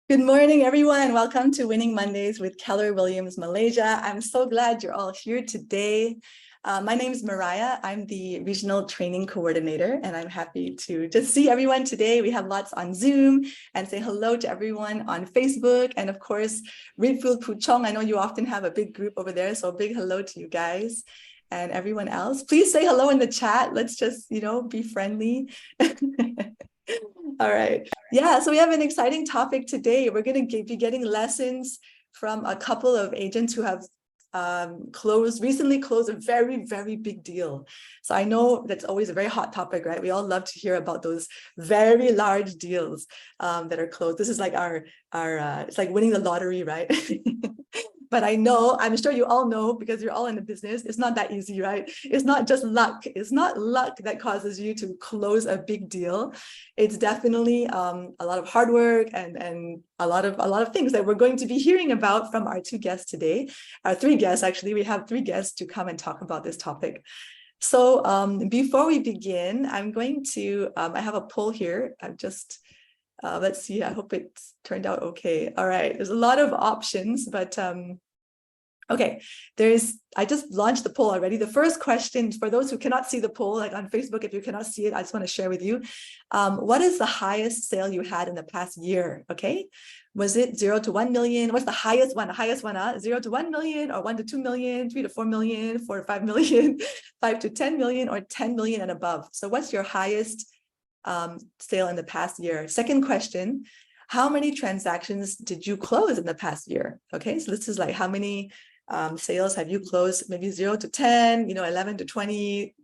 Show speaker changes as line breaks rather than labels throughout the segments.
Good morning, everyone. Welcome to Winning Mondays with KW Malaysia. I'm so glad you're all here today. My name is Mariah. I'm the Regional Training Coordinator, and I'm happy to just see everyone today. We have lots on Zoom and say hello to everyone on Facebook. And of course, Reapfield, Puchong. I know you often have a big group over there, so a big hello to you guys and everyone else. Please say hello in the chat. Let's just, be friendly. All right. Yeah, so we have an exciting topic today. We're going to be getting lessons from a couple of agents who have recently closed a very, very big deal. So I know that's always a very hot topic, right? We all love to hear about those very large deals that are closed. This is like our it's like winning the lottery, right? But I'm sure you all know, because you're all in the business, it's not that easy, right? It's not just luck. It's not luck that causes you to close a big deal. It's definitely a lot of hard work and a lot of things that we're going to be hearing about from our two guests today. Our three guests, actually. We have three guests to come and talk about this topic. So before we begin, I'm going to, I have a poll here. I'm just, let's see, I hope it's turned out okay. All right, there's a lot of options, but okay, I just launched the poll already. The first question, for those who cannot see the poll, like on Facebook, if you cannot see it, I just want to share with you. What is the highest sale you had in the past year? Okay, was it 0 to 1 million? What's the highest one? The highest one, 0 to 1 million, or 1 to 2 million, 3 to 4 million, 4 to 5 million, 5 to 10 million, or 10 million and above? So what's your highest sale in the past year? Second question, how many transactions did you close in the past year? Okay, so this is like how many sales have you closed? Maybe 0 to 10, 11 to 20,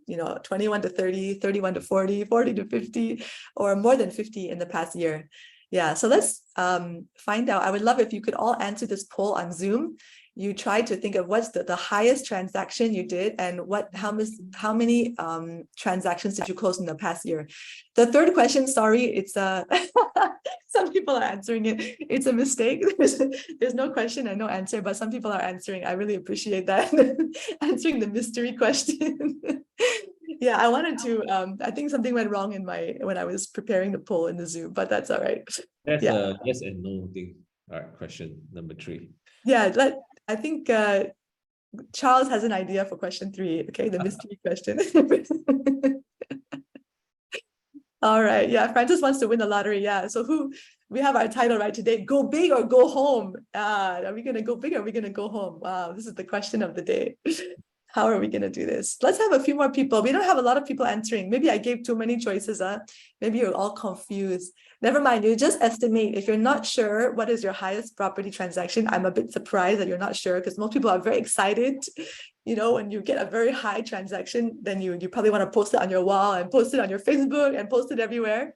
21 to 30, 31 to 40, 40 to 50, or more than 50 in the past year. Yeah, so let's find out. I would love if you could all answer this poll on Zoom. You try to think of what's the highest transaction you did and how many transactions did you close in the past year. The third question, sorry, it's some people are answering it. It's a mistake. There's no question and no answer, but some people are answering. I really appreciate that. Answering the mystery question. Yeah, I wanted to, I think something went wrong when I was preparing the poll in the Zoom, but that's all right.
That's a yes and no thing. All right, question number 3.
Yeah, I think Charles has an idea for question 3. Okay, the mystery question. All right. Yeah, Francis wants to win the lottery. Yeah. So we have our title right today: go big or go home. Are we gonna go big or are we gonna go home? Wow, this is the question of the day. How are we going to do this? Let's have a few more people. We don't have a lot of people answering. Maybe I gave too many choices. Maybe you're all confused. Never mind. You just estimate. If you're not sure what is your highest property transaction, I'm a bit surprised that you're not sure, because most people are very excited. When you get a very high transaction, then you probably want to post it on your wall and post it on your Facebook and post it everywhere.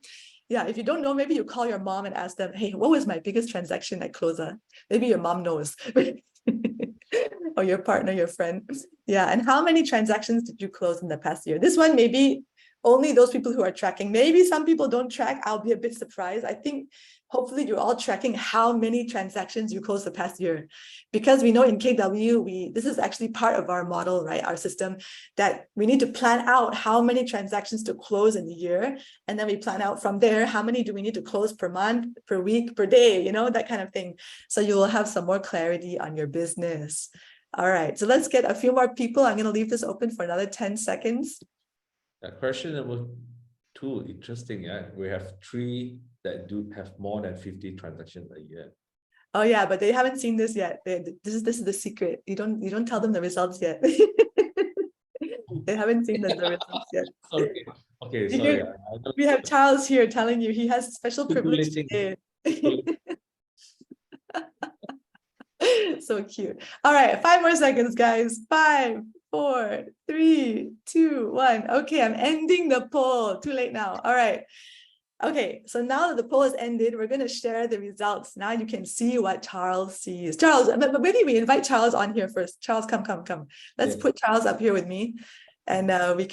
Yeah, if you don't know, maybe you call your mom and ask them, hey, what was my biggest transaction at Closer? Maybe your mom knows. Or your partner, your friend. Yeah, and how many transactions did you close in the past year? This one, maybe only those people who are tracking. Maybe some people don't track. I'll be a bit surprised. I think hopefully you're all tracking how many transactions you closed the past year, because we know in KW, this is actually part of our model, right? Our system, that we need to plan out how many transactions to close in the year. And then we plan out from there, how many do we need to close per month, per week, per day, that kind of thing. So you will have some more clarity on your business. All right, so let's get a few more people. I'm going to leave this open for another 10 seconds.
Question number 2, interesting. Yeah, we have 3 that do have more than 50 transactions a year.
Oh yeah, but they haven't seen this yet. This is the secret. You don't tell them the results yet. They haven't seen the results yet.
Okay. Sorry.
We have Charles here telling you he has special privilege today. So cute. All right, 5 more seconds, guys. 5, 4, 3, 2, 1. Okay, I'm ending the poll. Too late now. All right. Okay, so now that the poll has ended, we're going to share the results. Now you can see what Charles sees. Charles, maybe we invite Charles on here first. Charles, come. Let's put Charles up here with me, and he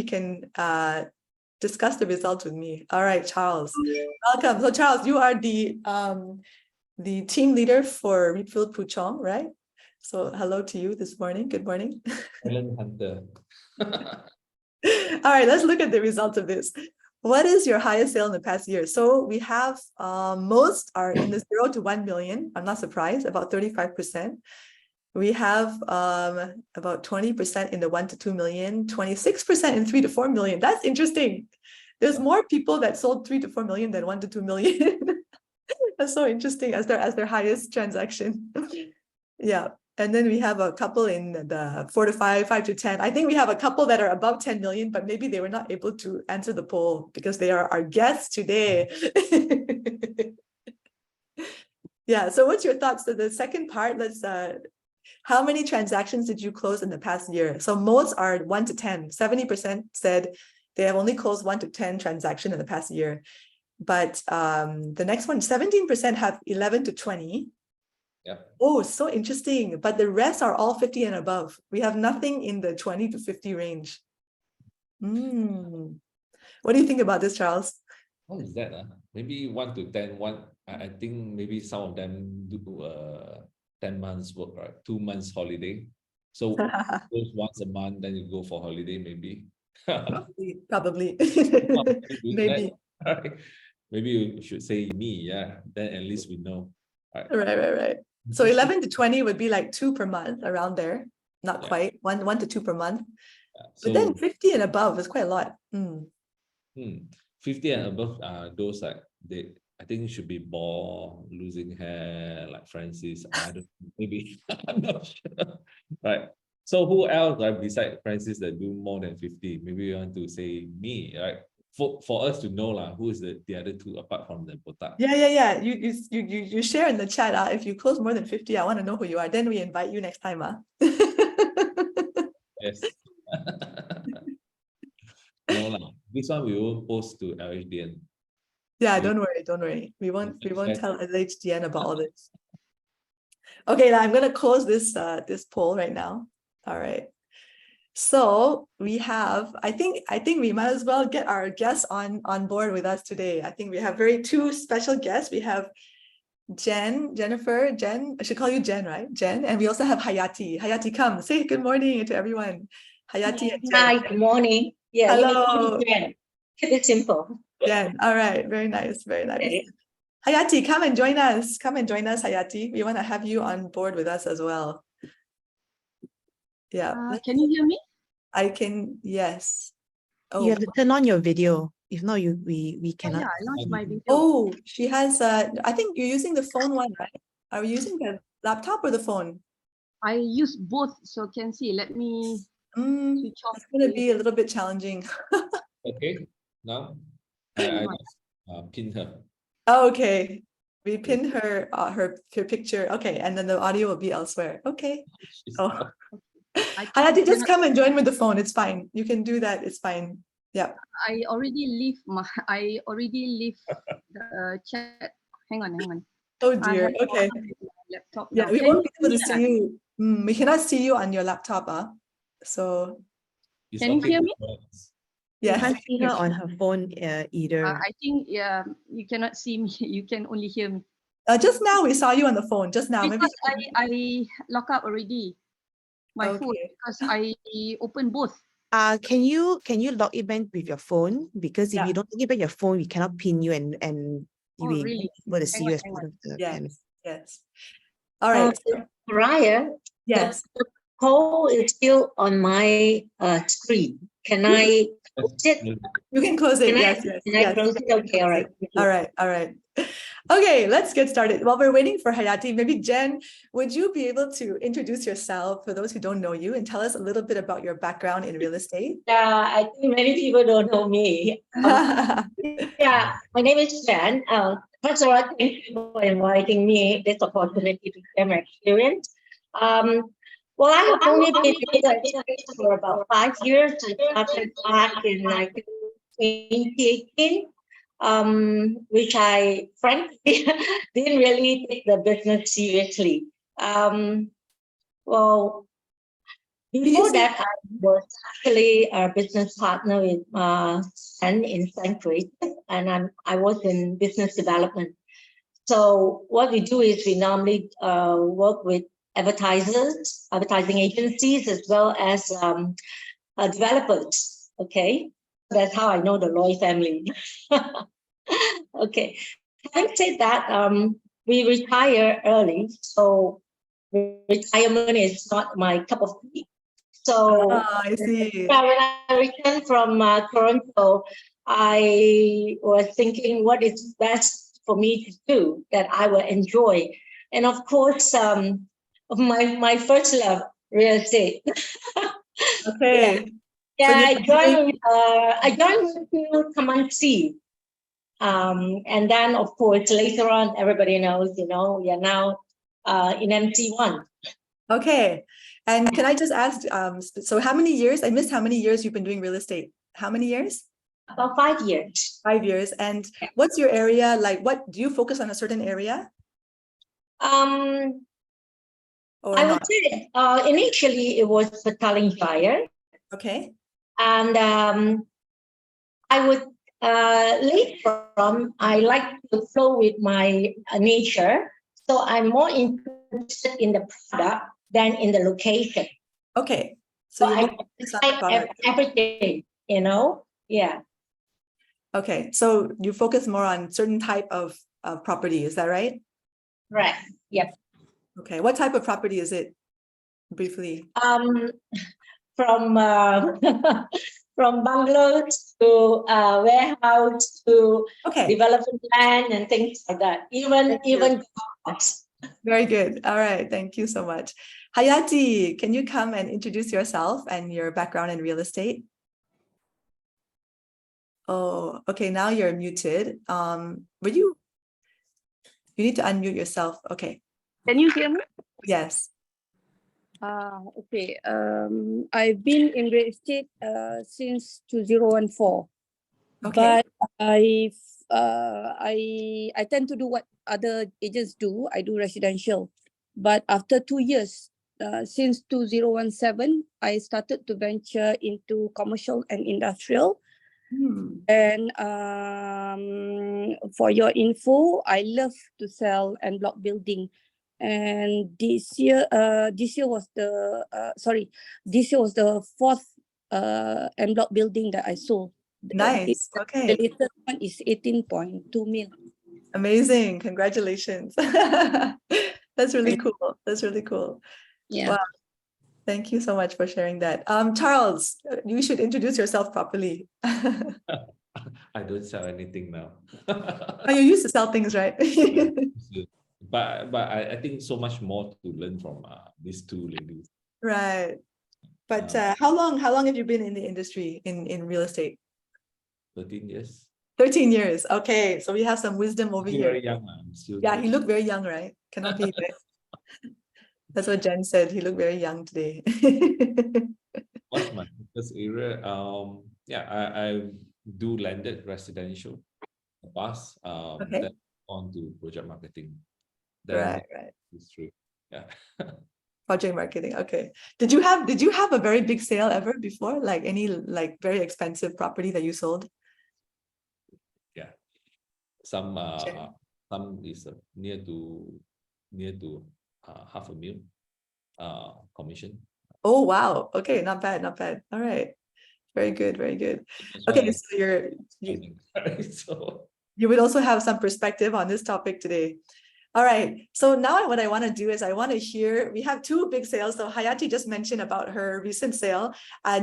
can discuss the results with me. All right, Charles, welcome. So Charles, you are the team leader for Reapfield Puchong, right? So hello to you this morning. Good morning.
Hunter.
All right, let's look at the results of this. What is your highest sale in the past year? So we have most are in the 0 to 1 million. I'm not surprised, about 35%. We have about 20% in the 1 to 2 million, 26% in 3 to 4 million. That's interesting. There's more people that sold 3 to 4 million than 1 to 2 million. That's so interesting as their highest transaction. Yeah. And then we have a couple in the 4 to 5, 5 to 10. I think we have a couple that are above 10 million, but maybe they were not able to answer the poll because they are our guests today. Yeah. So what's your thoughts to the second part? Let's how many transactions did you close in the past year? So most are 1 to 10. 70% said they have only closed 1 to 10 transactions in the past year. But the next one, 17% have 11 to 20.
Yeah.
Oh, so interesting. But the rest are all 50 and above. We have nothing in the 20 to 50 range. What do you think about this, Charles?
What is that? Maybe 1 to 10. I think maybe some of them do 10 months work, right? 2 months holiday. So goes once a month, then you go for holiday, maybe.
Probably. Maybe.
Right? Maybe you should say me, yeah. Then at least we know.
Right. So 11 to 20 would be like 2 per month, around there. Not quite, one to 2 per month. So, but then 50 and above is quite a lot.
50 and above those like I think it should be bald, losing hair, like Francis. I don't maybe I'm not sure. Right. So who else, right, besides Francis that do more than 50? Maybe you want to say me, right? For us to know who is the other two apart from the botak.
Yeah. You share in the chat. If you close more than 50, I want to know who you are. Then we invite you next time.
Yes. No, this one we will post to LHDN.
Yeah, don't worry. We won't tell LHDN about all this. Okay, now I'm gonna close this this poll right now. All right. So we have, I think we might as well get our guests on board with us today. I think we have two special guests. We have Jenn, I should call you Jenn, right? Jenn, and we also have Hayati. Hayati, come say good morning to everyone. Hayati and Jenn.
Hi, good morning. Yeah,
hello.
Jenn. Keep it simple.
Jenn, all right, very nice.
Okay.
Hayati, come and join us. Hayati. We want to have you on board with us as well. Yeah.
Can you hear me?
I can, yes.
You have to turn on your video. If not, we cannot.
Yeah, I launched my video.
Oh, she has, I think you're using the phone one, right? Are you using the laptop or the phone?
I use both, so can see. Let me switch off.
It's going to be a little bit challenging.
Okay, now I pin her.
Oh, okay. We pinned her her picture. Okay, and then the audio will be elsewhere. Okay. Oh. Hayati, just come and join with the phone. It's fine. You can do that. It's fine. Yeah.
I already leave the chat. Hang on.
Oh dear. Okay.
Laptop.
Yeah, we won't be able to see you. We cannot see you on your laptop. So.
Can you hear me?
Yeah.
You can't see her on her phone either.
I think you cannot see me. You can only hear me.
Just now we saw you on the phone. Just now.
Because I lock up already my phone because I open both.
Can you log in back with your phone? Because if you don't log in back your phone, we cannot pin you and we
really?
able to see you as
Hang on.
Yes. All right.
Mariah,
Yes.
the poll is still on my screen. Can I close it?
You can close it. Yes.
Can I close it? Okay, all right.
All right. Okay, let's get started. While we're waiting for Hayati, maybe Jenn, would you be able to introduce yourself for those who don't know you and tell us a little bit about your background in real estate?
I think many people don't know me. Yeah, my name is Jenn. First of all, thank you for inviting me this opportunity to share my experience. Well, I have only been in the for about 5 years. I started back in 2018. Which I frankly didn't really take the business seriously. Well, before that, I was actually a business partner with Jenn in Sanctuary, and I was in business development. So what we do is we normally work with advertising agencies, as well as developers. Okay. that's how I know the Loy family. Okay. Having said that, we retire early, so retirement is not my cup of tea. So
I see.
when I returned from Toronto, I was thinking what is best for me to do that I will enjoy. And of course, my first love, real estate.
Okay.
Yeah,
So
I joined with Kamansi. And then, of course, later on, everybody knows, we are now in MC1.
okay. And can I just ask, so how many years, I missed how many years you've been doing real estate? How many years?
About 5 years.
5 years. And what's your area? Like, what do you focus on a certain area? Or
I
not?
would say initially it was the Shire.
Okay.
And I would later on, I like to flow with my nature. So I'm more interested in the product than in the location.
Okay.
So
So
I
you're focused on the product.
everything, yeah.
Okay. So you focus more on certain type of property, is that right?
Right. Yep.
Okay. What type of property is it? Briefly.
From from bungalows to warehouse to
Okay.
development land and things like that. Even cars.
Very good. All right. Thank you so much. Hayati, can you come and introduce yourself and your background in real estate? Oh, okay. Now you're muted. You need to unmute yourself. Okay.
Can you hear me?
Yes.
Okay. I've been in real estate since 2014.
Okay.
But I tend to do what other agents do. I do residential. But after 2 years, since 2017, I started to venture into commercial and industrial. And for your info, I love to sell en bloc building. And this year was the fourth en bloc building that I sold.
Nice. Okay.
The latest one is 18.2 million.
Amazing. Congratulations. That's really cool. That's really cool.
Yeah.
Wow. Thank you so much for sharing that. Charles, you should introduce yourself properly.
I don't sell anything now.
Oh, you used to sell things, right?
But I think so much more to learn from these two ladies.
Right. But how long have you been in the industry in real estate?
13 years.
13 years. Okay. So we have some wisdom over here.
Very young. I'm still
Yeah, he looked very young, right? Cannot be, right? That's what Jenn said. He looked very young today.
What's my focus area? Yeah, I do landed residential. The past,
Okay.
then on to project marketing. Then
Right.
history. Yeah.
Project marketing. Okay. Did you have a very big sale ever before? Like any very expensive property that you sold?
Yeah. Some is near to $500,000 commission.
Oh wow. Okay, not bad. All right. Very good.
That's
Okay,
why
so
so
you would also have some perspective on this topic today. All right. So now what I want to do is I want to hear, we have two big sales. So Hayati just mentioned about her recent sale.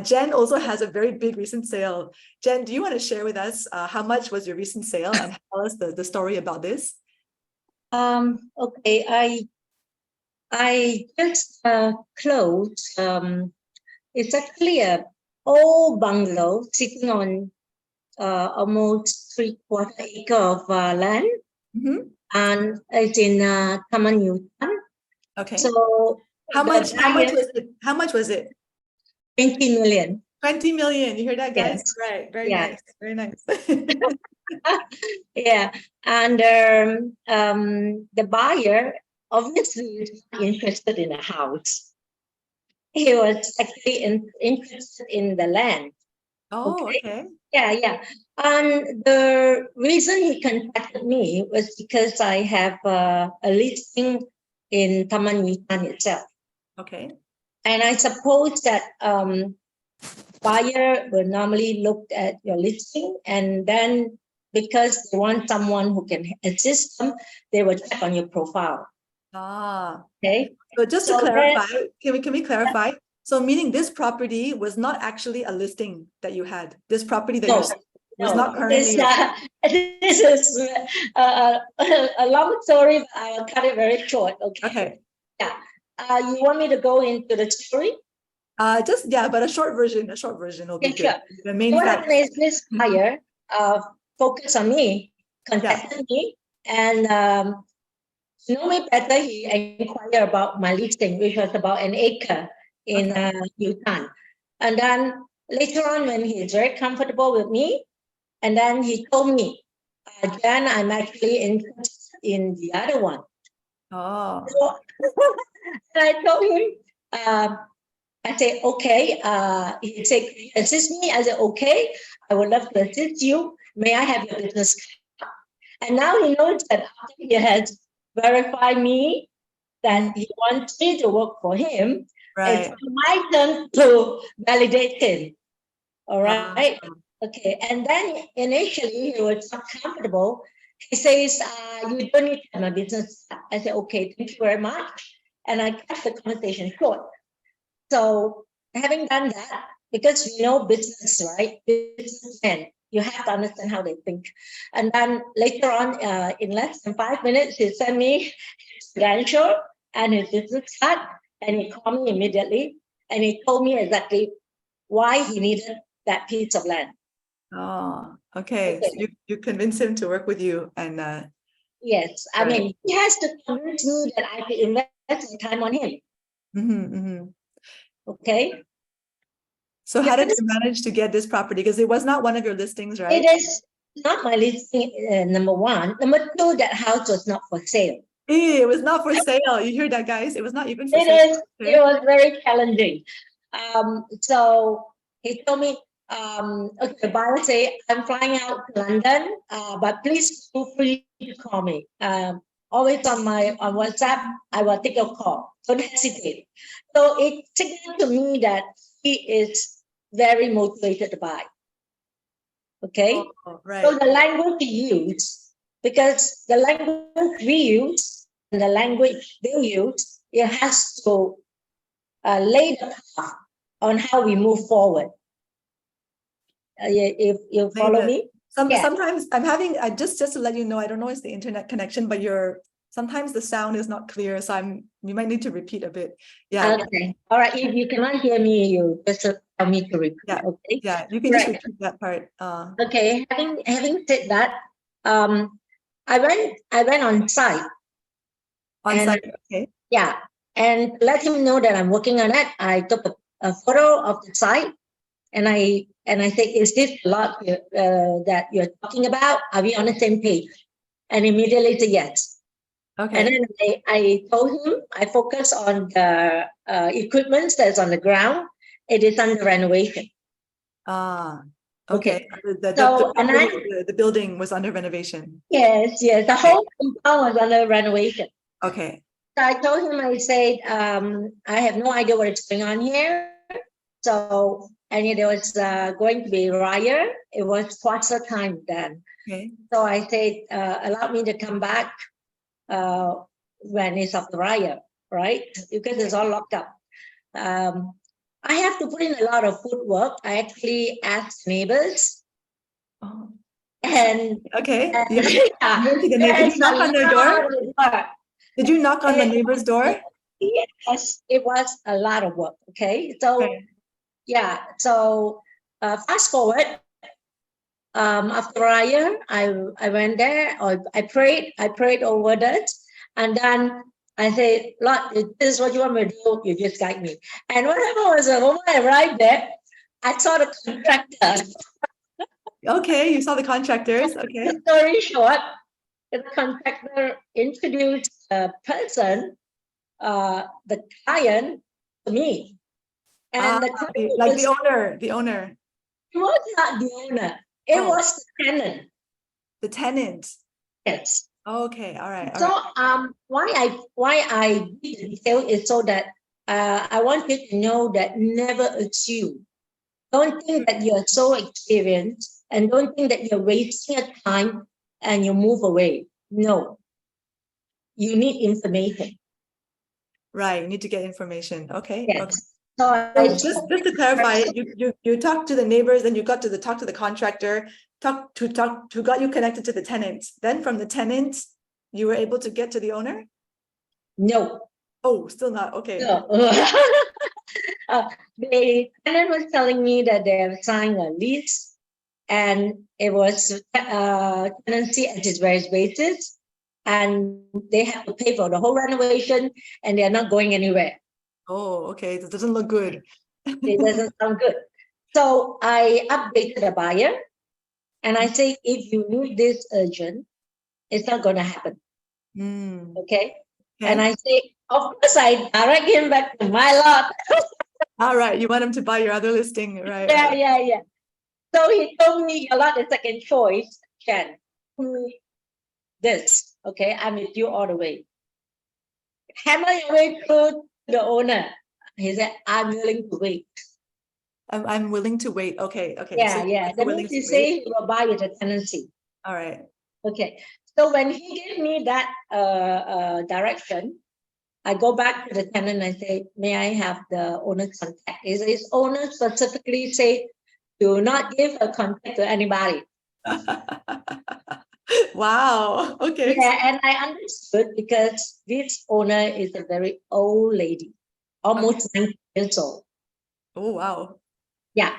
Jenn also has a very big recent sale. Jenn, do you want to share with us how much was your recent sale and tell us the story about this?
Okay, I just closed. It's actually a old bungalow sitting on almost 3/4 acre of land. And it's in Taman Yutan.
Okay.
So
how much was it?
20 million.
20 million. You hear that, guys?
Yes.
Right. Very nice. Very nice.
Yeah. And the buyer obviously is not interested in a house. He was actually interested in the land.
Oh, okay.
Yeah. And the reason he contacted me was because I have a listing in Taman Yutan itself.
Okay.
And I suppose that buyer will normally look at your listing, and then because they want someone who can assist them, they will check on your profile.
Ah,
Okay.
so just to
So then-
clarify, can we clarify? So meaning this property was not actually a listing that you had. This property that you was not currently your.
This is a long story, but I'll cut it very short. Okay.
Okay.
Yeah. You want me to go into the story?
Just yeah, but a short version will be
Yeah,
good. The main
What
fact.
happened is this buyer focused on me, contacted me, and to know me better, he inquired about my listing, which was about an acre in Bhutan. And then later on, when he's very comfortable with me, and then he told me, Jenn, I'm actually interested in the other one.
Oh.
So I told him, I said, okay. He said, "Can you assist me?" I said, okay, I would love to assist you. May I have your business card? And now he knows that after he has verified me, that he wants me to work for him.
Right.
It's my turn to validate him. All right. Okay. And then initially he was not comfortable. He says, you don't need to have my business card. I said, okay, thank you very much. And I cut the conversation short. So having done that, because we know business, right? Businessmen, you have to understand how they think. And then later on, in less than 5 minutes, he sent me his credential and his business card, and he called me immediately, and he told me exactly why he needed that piece of land.
Oh, okay. So you convinced him to work with you, and
yes, I mean, he has to convince me that I should invest time on him. Okay.
So how did you manage to get this property? Because it was not one of your listings, right?
It is not my listing, number one. Number two, that house was not for sale.
It was not for sale. You hear that, guys? It was not even for
It
sale.
is. Okay. It was very challenging. So he told me, okay, the buyer say, I'm flying out to London, but please feel free to call me. Always on WhatsApp, I will take your call. Don't hesitate. So it signaled to me that he is very motivated to buy. Okay.
Oh, right.
So the language we use, because the language we use and the language they use, it has to lay the path on how we move forward. If you follow me.
Sometimes I'm having, just to let you know, I don't know it's the internet connection, but sometimes the sound is not clear, so you might need to repeat a bit. Yeah.
Okay. All right. If you cannot hear me, you just tell me to repeat.
Yeah.
Okay.
Yeah. You can just repeat that part.
Okay. Having said that, I went on site.
On site. Okay.
Yeah. And to let him know that I'm working on it, I took a photo of the site, and I said, "Is this the lot that you're talking about? Are we on the same page?" And immediately said yes.
Okay.
And then I told him I focus on the equipment that's on the ground. It is under renovation.
Okay. The building was under renovation.
Yes. The whole compound was under renovation.
Okay.
So I told him, I said, I have no idea what is going on here. So, and there was going to be riot. It was quarter time then.
Okay.
So I said, allow me to come back when it's of the riot, right? Because it's all locked up. I have to put in a lot of footwork. I actually asked neighbors.
Oh.
And
okay.
Did
you knock on their door? Did you knock on the neighbor's door?
Yes, it was a lot of work. Okay. So yeah. So fast forward. After riot, I went there. Or I prayed over that, and then I said, Lord, if this is what you want me to do, you just guide me. And what happened was, the moment I arrived there, I saw the contractor.
Okay, you saw the contractors. Okay.
Story short, the contractor introduced a person, the client, to me. And the client
like the owner.
It was not the owner. It was the tenant.
The tenant.
Yes.
Okay. All right.
So why I did the detail is so that I want you to know that never assume. Don't think that you're so experienced, and don't think that you're wasting your time and you move away. No, you need information.
Right, you need to get information. Okay. Okay.
Yes. So
So just to clarify, you talked to the neighbors, then you got to talk to the contractor, who got you connected to the tenants. Then from the tenants, you were able to get to the owner?
No.
Oh, still not. Okay.
No. The tenant was telling me that they have signed a lease, and it was tenancy at its various basis, and they have to pay for the whole renovation, and they are not going anywhere.
Oh, okay. That doesn't look good.
It doesn't sound good. So I updated the buyer, and I say, if you need this urgent, it's not going to happen.
Mm,
Okay.
okay.
And I say, of course, I direct him back to my lot.
All right. You want him to buy your other listing, right?
Yeah. So he told me, your lot is second choice, Jenn. This, okay, I'm with you all the way. Hammer your way through the owner. He said, I'm willing to wait.
I'm willing to wait. Okay. Okay.
Yeah,
So
yeah.
you're
That
willing
means he
to
say
wait.
he will buy with a tenancy.
All right.
Okay. So when he gave me that direction, I go back to the tenant and I say, may I have the owner's contact? His owner specifically say, do not give a contact to anybody.
Wow. Okay.
Yeah, and I understood because this owner is a very old lady, almost 90 years old.
Oh, wow.
Yeah.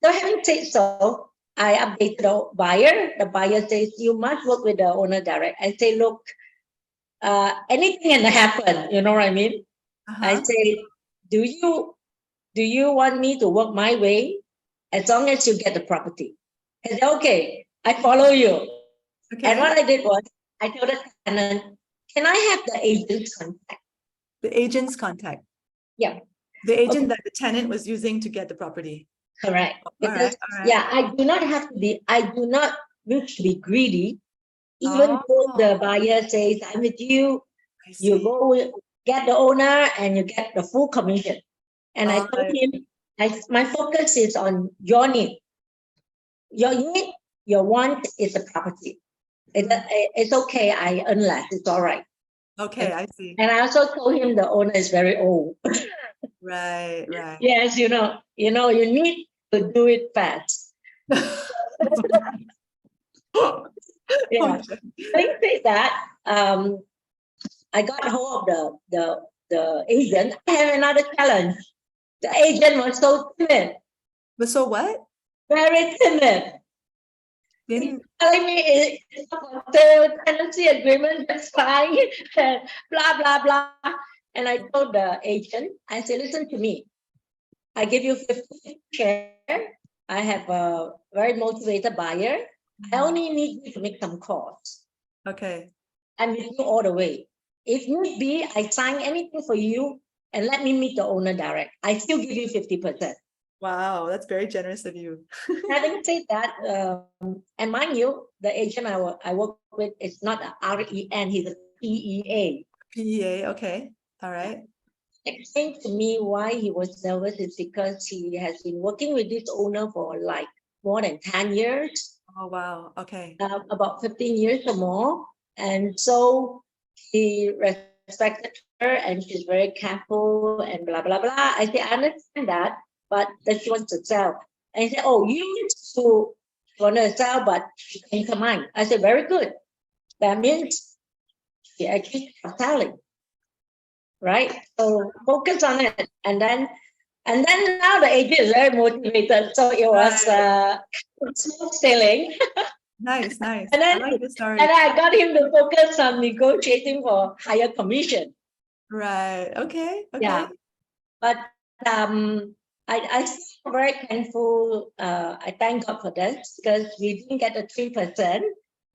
So having said so, I updated the buyer. The buyer says, you must work with the owner direct. I say, look, anything can happen. You know what I mean? I
Uh-huh.
say, do you want me to work my way as long as you get the property? I said, okay, I follow you.
Okay.
And what I did was, I told the tenant, can I have the agent's contact?
The agent's contact.
Yeah.
The agent
Okay.
that the tenant was using to get the property.
Correct.
All
Because,
right.
yeah, I do not wish to be greedy. Even though the buyer says, I'm with you,
I
you
see.
go get the owner and you get the full commission. And I
All
told
right.
him, my focus is on your need. Your need, your want is the property. It's okay, I earn less, it's all right.
Okay, I see.
And I also told him the owner is very old.
Right.
Yes, you need to do it fast. Yeah.
Okay.
Having said that, I got hold of the agent. I have another challenge. The agent was so timid,
But so what?
very timid.
Then
Telling me it's not for sale, tenancy agreement, that's fine, blah, blah, blah. And I told the agent, I said, listen to me. I give you 50 share. I have a very motivated buyer. I only need you to make some calls.
okay.
I'm with you all the way. If need be, I sign anything for you and let me meet the owner direct. I still give you 50%.
Wow, that's very generous of you.
Having said that, and mind you, the agent I work with is not a REN, he's a PEA.
PEA, okay. All right.
Explained to me why he was nervous is because he has been working with this owner for like more than 10 years.
Oh, wow. Okay.
About 15 years or more. And so he respected her and she's very careful and blah, blah, blah. I say, I understand that, but that she wants to sell. And he said, oh, you want to sell, but she changed her mind. I said, very good. That means she actually is selling. Right? So focus on it. And then now the agent is very motivated. So it was smooth sailing.
Nice.
And
I
then,
like this story.
and I got him to focus on negotiating for higher commission.
Right. Okay.
Yeah. But I feel very thankful. I thank God for this because we didn't get the 3%,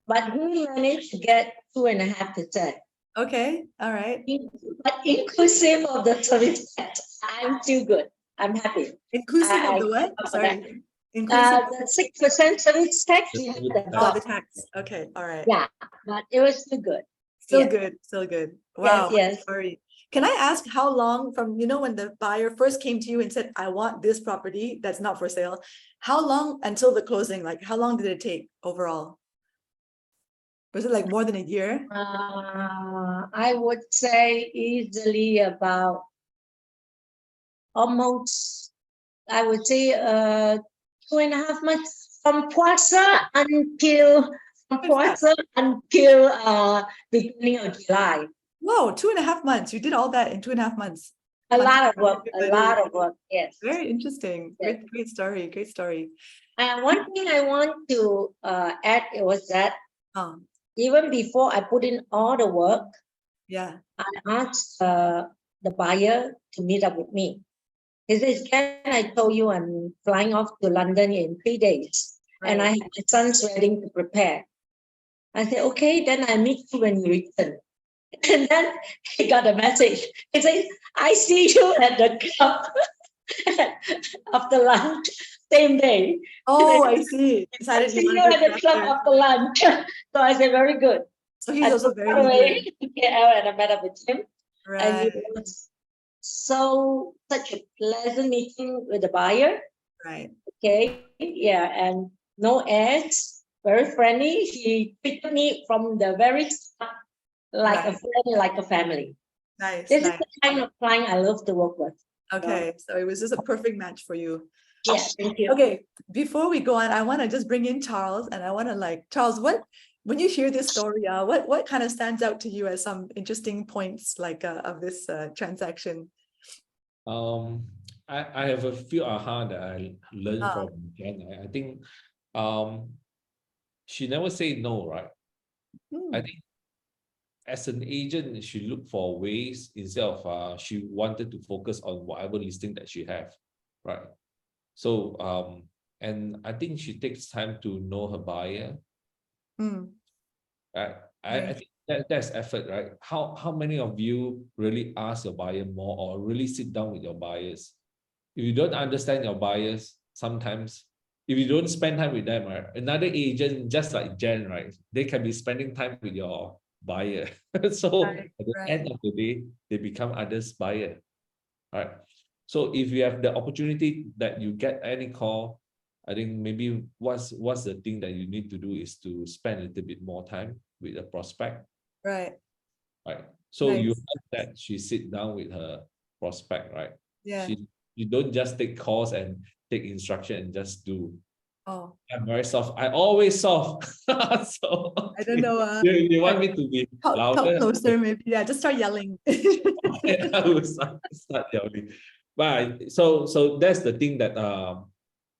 but we managed to get 2.5%.
Okay. All right.
But inclusive of the service tax, I'm still good. I'm happy.
Inclusive of the what? Sorry. Inclusive.
The 6% service tax.
Oh, the tax. Okay. All right.
Yeah, but it was still good.
Still
Yeah.
good. Still good. Wow.
Yes.
Sorry. Can I ask how long from, when the buyer first came to you and said, I want this property that's not for sale, how long until the closing? Like, how long did it take overall? Was it like more than a year?
I would say easily about almost, I would say 2.5 months from Puasa until beginning of July.
Whoa, 2.5 months. You did all that in 2.5 months.
A lot of work, yes.
Very interesting.
Yes.
Great story. Great story.
And one thing I want to add was that
Um,
even before I put in all the work,
yeah.
I asked the buyer to meet up with me. He says, Ken, I told you I'm flying off to London in 3 days, and I have my son's wedding to prepare. I said, okay, then I meet you when you return. And then he got a message. He says, I see you at the club after lunch, same day.
Oh, I see.
I
Decided
see
he
you
wanted
at
to
the club after lunch. So I said, very good.
So he's also very
By the way,
eager.
to KL and I met up with him. And
Right.
it was such a pleasant meeting with the buyer.
Right.
Okay, yeah, and no ads, very friendly. He treated me from the very start like a
Right.
friend, like a family.
Nice.
This is
Nice.
the kind of client I love to work with.
Okay. So it was just a perfect match for you.
Yeah, thank you.
Okay. Before we go on, I want to just bring in Charles, and I want to Charles, when you hear this story, what kind of stands out to you as some interesting points of this transaction?
I have a few aha that I learned from Jenn. I think she never say no, right? I think as an agent, she looked for ways instead of she wanted to focus on whatever listing that she have, right? So and I think she takes time to know her buyer. Right? I think that's effort, right? How many of you really ask your buyer more or really sit down with your buyers? If you don't understand your buyers, sometimes if you don't spend time with them, right, another agent just like Jenn, right, they can be spending time with your buyer. So at the end of the day, they become others' buyer. Right. So if you have the opportunity that you get any call, I think maybe what's the thing that you need to do is to spend a little bit more time with the prospect.
Right.
Right. So you
Nice.
have that she sit down with her prospect, right?
Yeah.
You don't just take calls and take instruction and just do.
Oh,
I'm very soft. I always soft. So
I don't know.
you want me to be
Talk
louder?
closer, maybe. Yeah, just start yelling.
I will start yelling. But so that's the thing that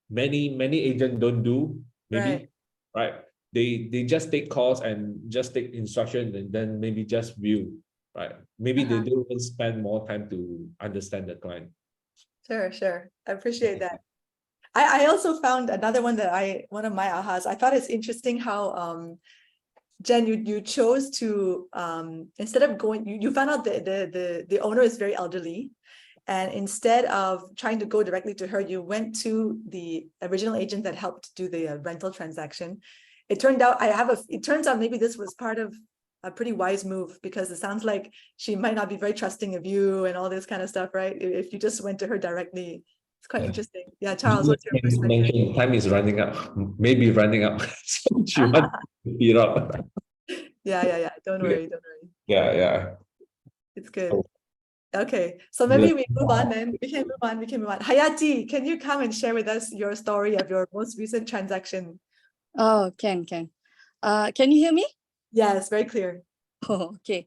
many agents don't do, maybe, right? They just take calls and just take instruction and then maybe just view, right? Maybe they don't even spend more time to understand the client.
Sure. I appreciate that. I also found another one one of my ahas. I thought it's interesting how Jenn, you chose to instead of going, you found out the owner is very elderly, and instead of trying to go directly to her, you went to the original agent that helped do the rental transaction. It turned out it turns out maybe this was part of a pretty wise move, because it sounds like she might not be very trusting of you and all this kind of stuff, right? If you just went to her directly. It's quite interesting. Yeah, Charles, what's your perspective?
Time is running up, maybe running up. So she wants to speed up.
Yeah. Don't worry.
Yeah.
It's good. Okay, so maybe we move on then. We can move on. Hayati, can you come and share with us your story of your most recent transaction?
Oh, can you hear me?
Yes, very clear.
Oh, okay.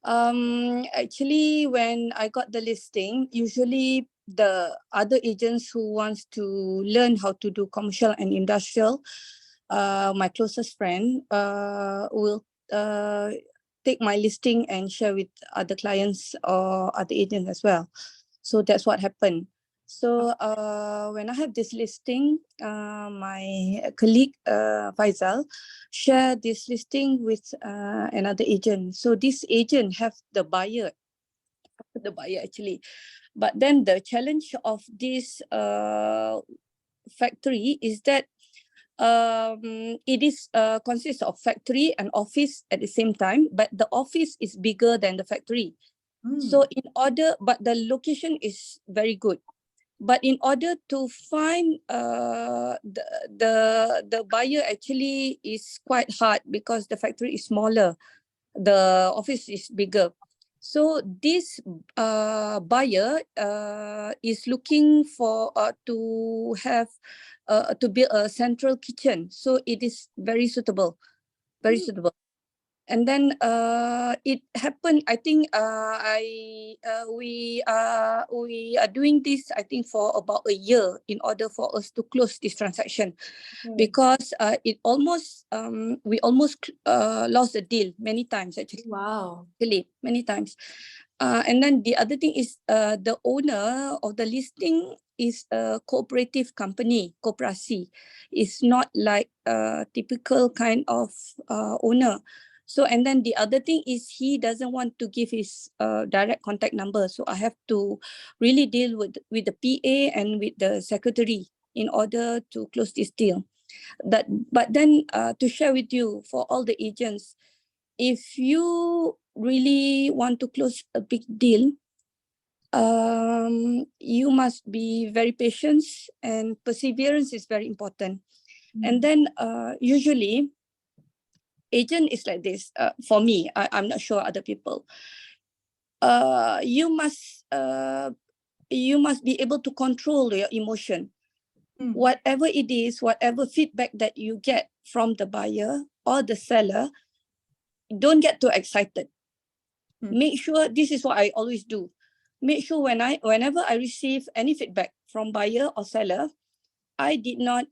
Actually, when I got the listing, usually the other agents who wants to learn how to do commercial and industrial, my closest friend will take my listing and share with other clients or other agents as well. So that's what happened. So when I have this listing, my colleague Faisal shared this listing with another agent. So this agent have the buyer actually. But then the challenge of this factory is that it is consists of factory and office at the same time, but the office is bigger than the factory. So in order, but the location is very good. But in order to find the buyer actually is quite hard because the factory is smaller, the office is bigger. So this buyer is looking for to have to build a central kitchen. So it is very suitable, very suitable. And then it happened. I think we are doing this. I think for about a year in order for us to close this transaction, because it almost we almost lost the deal many times actually.
Wow.
Really, many times. And then the other thing is the owner of the listing is a cooperative company, koperasi. It's not like a typical kind of owner. So, and then the other thing is he doesn't want to give his direct contact number. So I have to really deal with the PA and with the secretary in order to close this deal. But then to share with you for all the agents, if you really want to close a big deal, you must be very patient, and perseverance is very important. And then usually agent is like this. For me, I'm not sure other people. You must be able to control your emotion. Whatever it is, whatever feedback that you get from the buyer or the seller, don't get too excited. Make sure, this is what I always do. Make sure whenever I receive any feedback from buyer or seller, I did not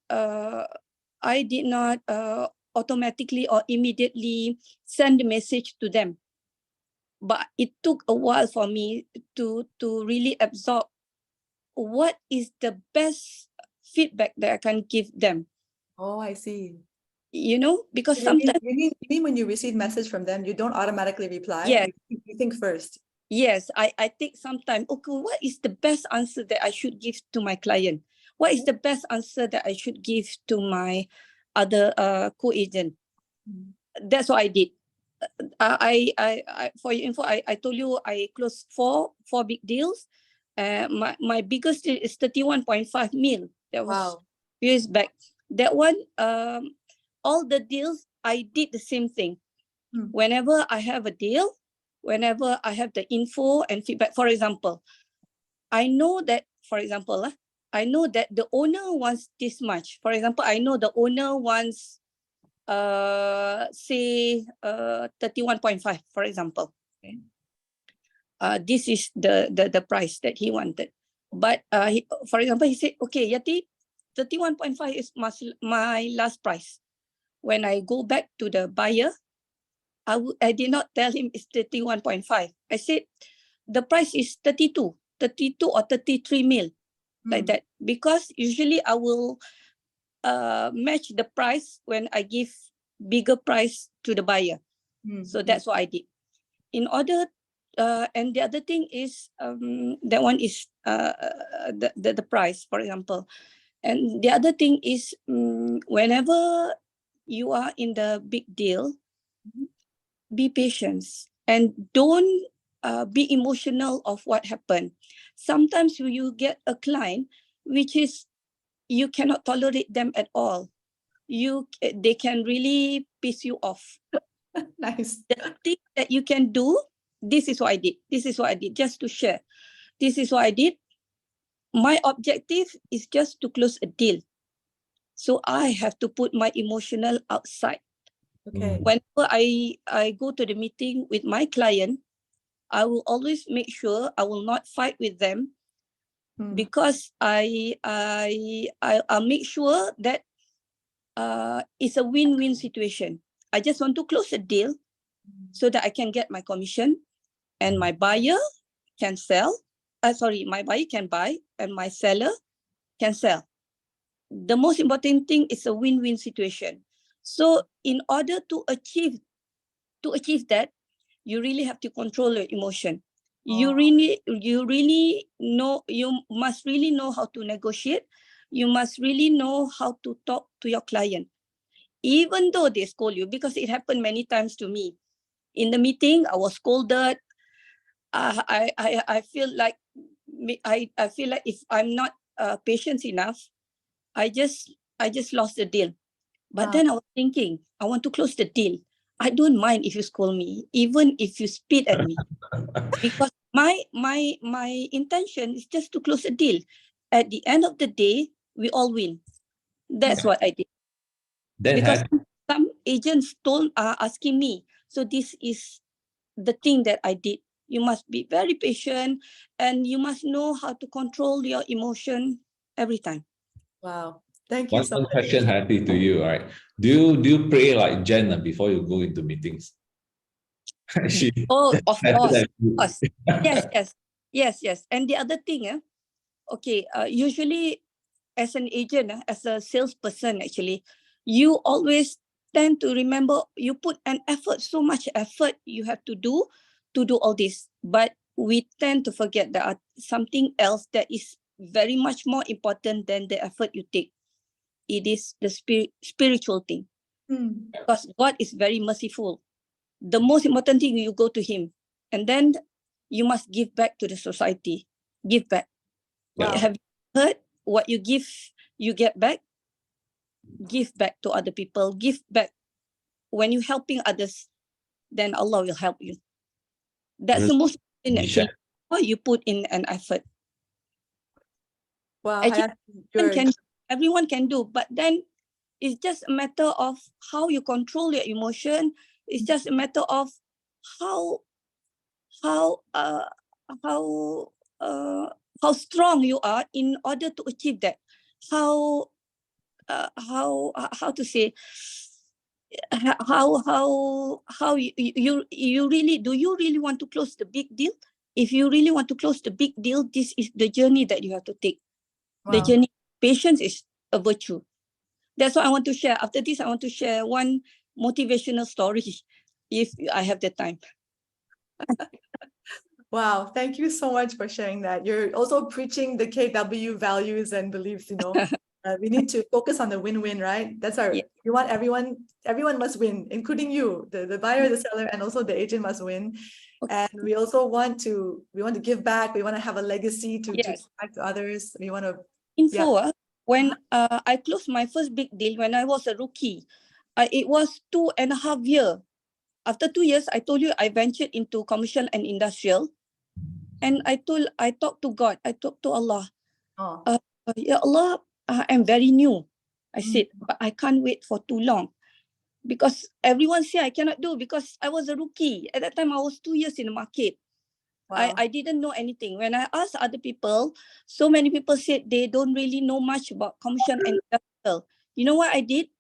automatically or immediately send a message to them. But it took a while for me to really absorb what is the best feedback that I can give them.
Oh, I see.
You know, because
You
sometimes
mean when you receive message from them, you don't automatically reply?
Yes.
You think first.
Yes, I take some time. Okay, what is the best answer that I should give to my client? What is the best answer that I should give to my other co-agent? That's what I did. I for your info, I told you I closed four big deals. My biggest deal is 31.5 mil. That was years back. That one, all the deals I did the same thing. Whenever I have a deal, whenever I have the info and feedback, for example, I know that, I know that the owner wants this much. For example, I know the owner wants, say, 31.5, for example. Okay. This is the price that he wanted. But for example, he said, okay, Yati, 31.5 is my last price. When I go back to the buyer, I did not tell him it's 31.5. I said, the price is 32 or 33 mil, like that. Because usually I will match the price when I give bigger price to the buyer. So that's what I did. In order, and the other thing is, that one is the price, for example. And the other thing is, whenever you are in the big deal, be patient and don't be emotional of what happened. Sometimes you get a client which is you cannot tolerate them at all. They can really piss you off.
Nice.
The thing that you can do, this is what I did. This is what I did, just to share. This is what I did. My objective is just to close a deal. So I have to put my emotional outside.
Okay.
Whenever I go to the meeting with my client, I will always make sure I will not fight with them, because I'll make sure that it's a win-win situation. I just want to close a deal so that I can get my commission and my buyer can sell. My buyer can buy and my seller can sell. The most important thing is a win-win situation. So in order to achieve that, you really have to control your emotion. You must really know how to negotiate. You must really know how to talk to your client, even though they scold you, because it happened many times to me. In the meeting, I was scolded. I feel like I feel like if I'm not patient enough, I just lost the deal. But then I was thinking, I want to close the deal. I don't mind if you scold me, even if you spit at me, because my intention is just to close a deal. At the end of the day, we all win. That's what I did.
Then
Because
had
some agents are asking me, so this is the thing that I did. You must be very patient, and you must know how to control your emotion every time.
Wow. Thank you so
one
much.
question, Hayati, to you, right? Do you pray like Jenn before you go into meetings? She
Oh, of course,
better than you.
yes. And the other thing, okay, usually as an agent, as a salesperson, actually, you always tend to remember, you put an effort, so much effort you have to do all this. But we tend to forget that something else that is very much more important than the effort you take. It is the spiritual thing. Because God is very merciful. The most important thing, you go to Him, and then you must give back to the society. Give back.
Wow.
Have you heard what you give, you get back? Give back to other people. Give back. When you're helping others, then Allah will help you. That's the most important, actually. What you put in an effort.
Wow.
Actually,
Hayati,
everyone can do, but then it's just a matter of how you control your emotion. It's just a matter of how strong you are in order to achieve that. How to say, how you really, do you really want to close the big deal? If you really want to close the big deal, this is the journey that you have to take. The journey. Patience is a virtue. That's what I want to share. After this, I want to share one motivational story, if I have the time.
Wow, thank you so much for sharing that. You're also preaching the KW values and beliefs, we need to focus on the win-win, right? That's our, you want everyone must win, including you, the buyer, the seller, and also the agent must win. And we also want to give back. We want to have a legacy to give back to others. We want to
when I closed my first big deal when I was a rookie, it was 2.5 years. After 2 years, I told you I ventured into commercial and industrial. And I talked to God, I talked to Allah. Ya Allah, I'm very new. I said, but I can't wait for too long. Because everyone said I cannot do, because I was a rookie. At that time, I was 2 years in the market. I didn't know anything. When I asked other people, so many people said they don't really know much about commercial and industrial. You know what I did?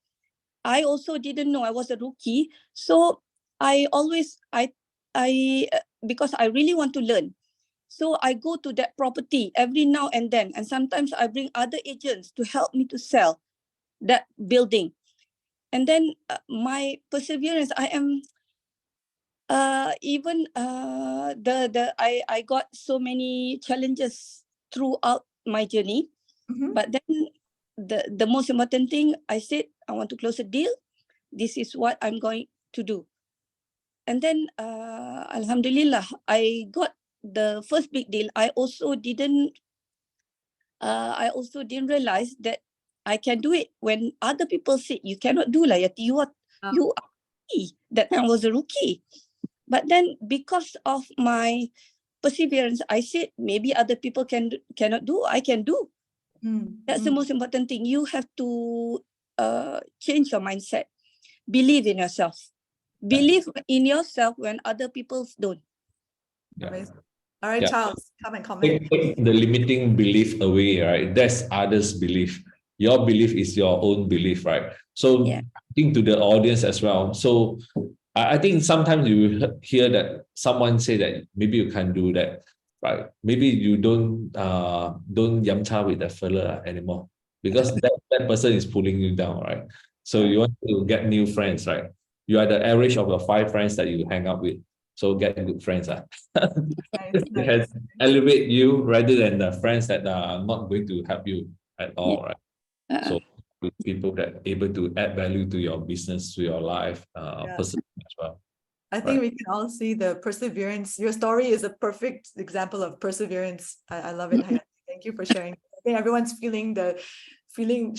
I also didn't know. I was a rookie. So I always, because I really want to learn. So I go to that property every now and then. And sometimes I bring other agents to help me to sell that building. And then my perseverance, I am, I got so many challenges throughout my journey. But then the most important thing, I said, I want to close a deal. This is what I'm going to do. And then, Alhamdulillah, I got the first big deal. I also didn't realize that I can do it. When other people say you cannot do, Hayati, you are rookie. That time I was a rookie. But then because of my perseverance, I said maybe other people cannot do, I can do. That's the most important thing. You have to change your mindset. Believe in yourself. Believe in yourself when other people don't.
All right, Charles, come and comment.
Take the limiting belief away, right? That's others' belief. Your belief is your own belief, right? So I think to the audience as well. So I think sometimes you hear that someone say that maybe you can't do that, right? Maybe you don't yamcha with that fella anymore, because that person is pulling you down, right? So you want to get new friends, right? You are the average of the 5 friends that you hang out with. So get good friends. They can elevate you rather than the friends that are not going to help you at all, right? So with people that are able to add value to your business, to your life, personally as well.
I think
Right.
we can all see the perseverance. Your story is a perfect example of perseverance. I love it, Hayati. Thank you for sharing. I think everyone's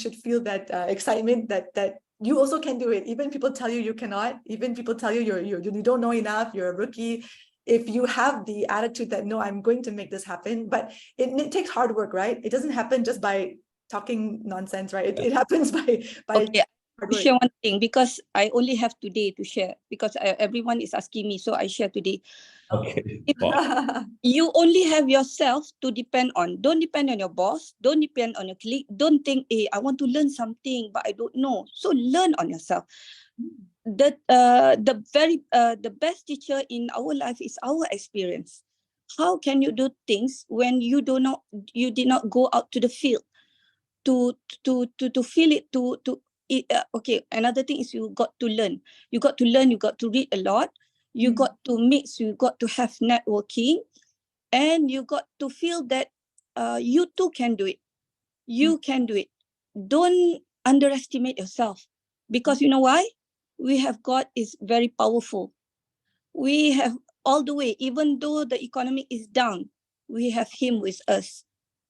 should feel that excitement that you also can do it. Even people tell you you cannot. Even people tell you you don't know enough. You're a rookie. If you have the attitude that no, I'm going to make this happen, but it takes hard work, right? It doesn't happen just by talking nonsense, right? It happens by
Okay,
hard
to
work.
share one thing because I only have today to share because everyone is asking me, so I share today.
Okay.
If
Wow.
you only have yourself to depend on. Don't depend on your boss. Don't depend on your colleague. Don't think, hey, I want to learn something, but I don't know. So learn on yourself. The best teacher in our life is our experience. How can you do things when you did not go out to the field to feel it okay, another thing is you got to learn. You got to read a lot. You got to mix, you got to have networking, and you got to feel that you too can do it. You can do it. Don't underestimate yourself because you know why? We have God is very powerful. We have all the way, even though the economy is down, we have Him with us.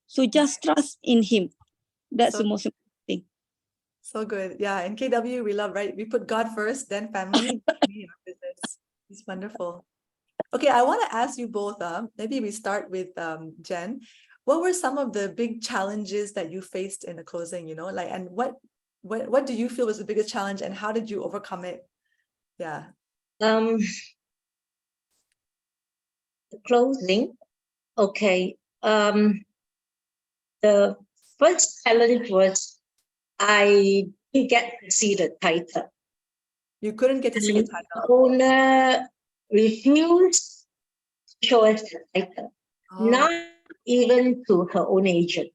So just trust in Him. That's
So
the most important thing.
So good. Yeah. In KW, we love, right? We put God first, then family, me, our business. It's wonderful. Okay, I want to ask you both, maybe we start with Jenn. What were some of the big challenges that you faced in the closing, like, and what do you feel was the biggest challenge and how did you overcome it? Yeah.
The closing. Okay. The first challenge was I didn't get to see the title.
You couldn't get to see the
And the
title.
owner refused to show us the title,
Oh,
not even to her own agent.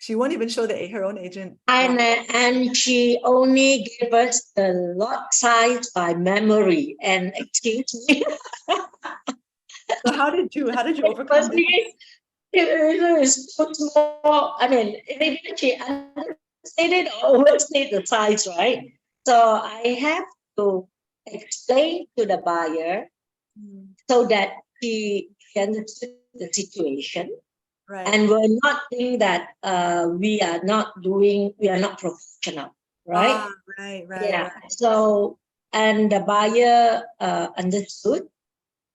she won't even show her own agent.
And she only gave us the lot size by memory. And excuse me,
So how did you overcome this?
it was so small. I mean, maybe she understated or overstated the size, right? So I have to explain to the buyer so that she understood the situation.
Right.
And we're not saying that we are not professional, right?
Right.
Yeah. So, and the buyer understood.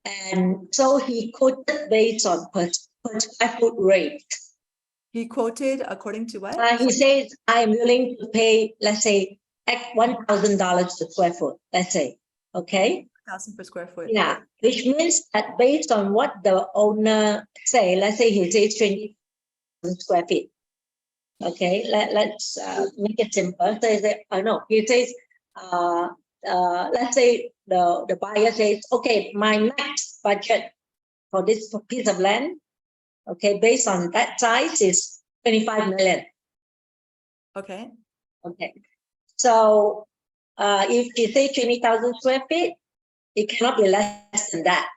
And so he quoted based on per square foot rate.
He quoted according to what?
He says, I'm willing to pay, let's say, $1,000 per square foot, let's say. Okay.
1,000 per square foot.
Yeah. Which means that based on what the owner say, let's say he says 20,000 square feet. Okay. Let's make it simple. So he says, he says, let's say the buyer says, okay, my max budget for this piece of land, okay, based on that size is 25 million.
Okay.
Okay. So if you say 20,000 square feet, it cannot be less than that.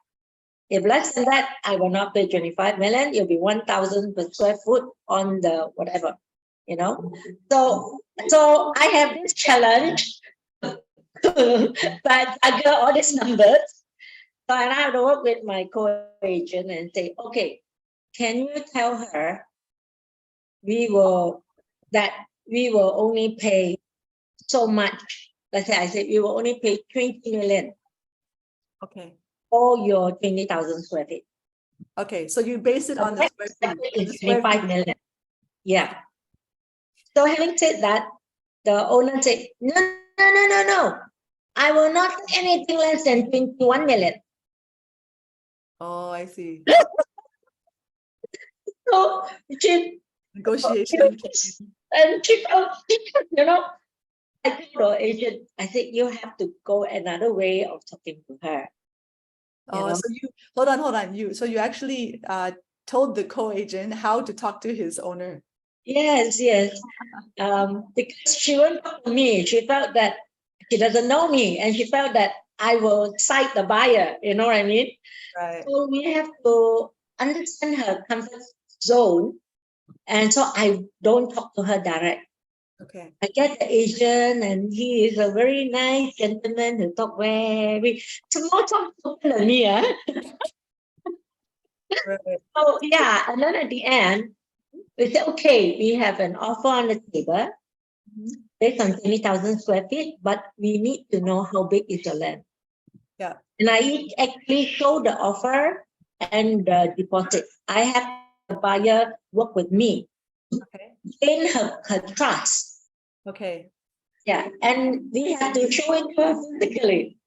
If less than that, I will not pay 25 million. It'll be 1,000 per square foot on the whatever, So I have this challenge, but I got all these numbers. So I have to work with my co-agent and say, okay, can you tell her we will only pay so much? Let's say I said we will only pay 20 million.
Okay.
For your 20,000 square feet.
Okay, so you base it on the square feet.
It's 25 million. Yeah. So having said that, the owner said, no. I will not take anything less than 21 million.
Oh, I see.
So she
Negotiation.
and she I told the agent, I said, you have to go another way of talking to her.
Oh, so you hold on. So you actually told the co-agent how to talk to his owner.
Yes. Because she won't talk to me. She felt that she doesn't know me, and she felt that I will cite the buyer. You know what I mean?
Right.
So we have to understand her comfort zone, and so I don't talk to her direct.
Okay.
I get the agent, and he is a very nice gentleman who talk very small talk than me.
Right.
So yeah, and then at the end, we said, okay, we have an offer on the table
Mhm.
based on 20,000 square feet, but we need to know how big is your land.
Yeah.
And I actually show the offer and the deposit. I have the buyer work with me,
Okay.
gain her trust.
Okay.
Yeah, and we have to show it to her physically.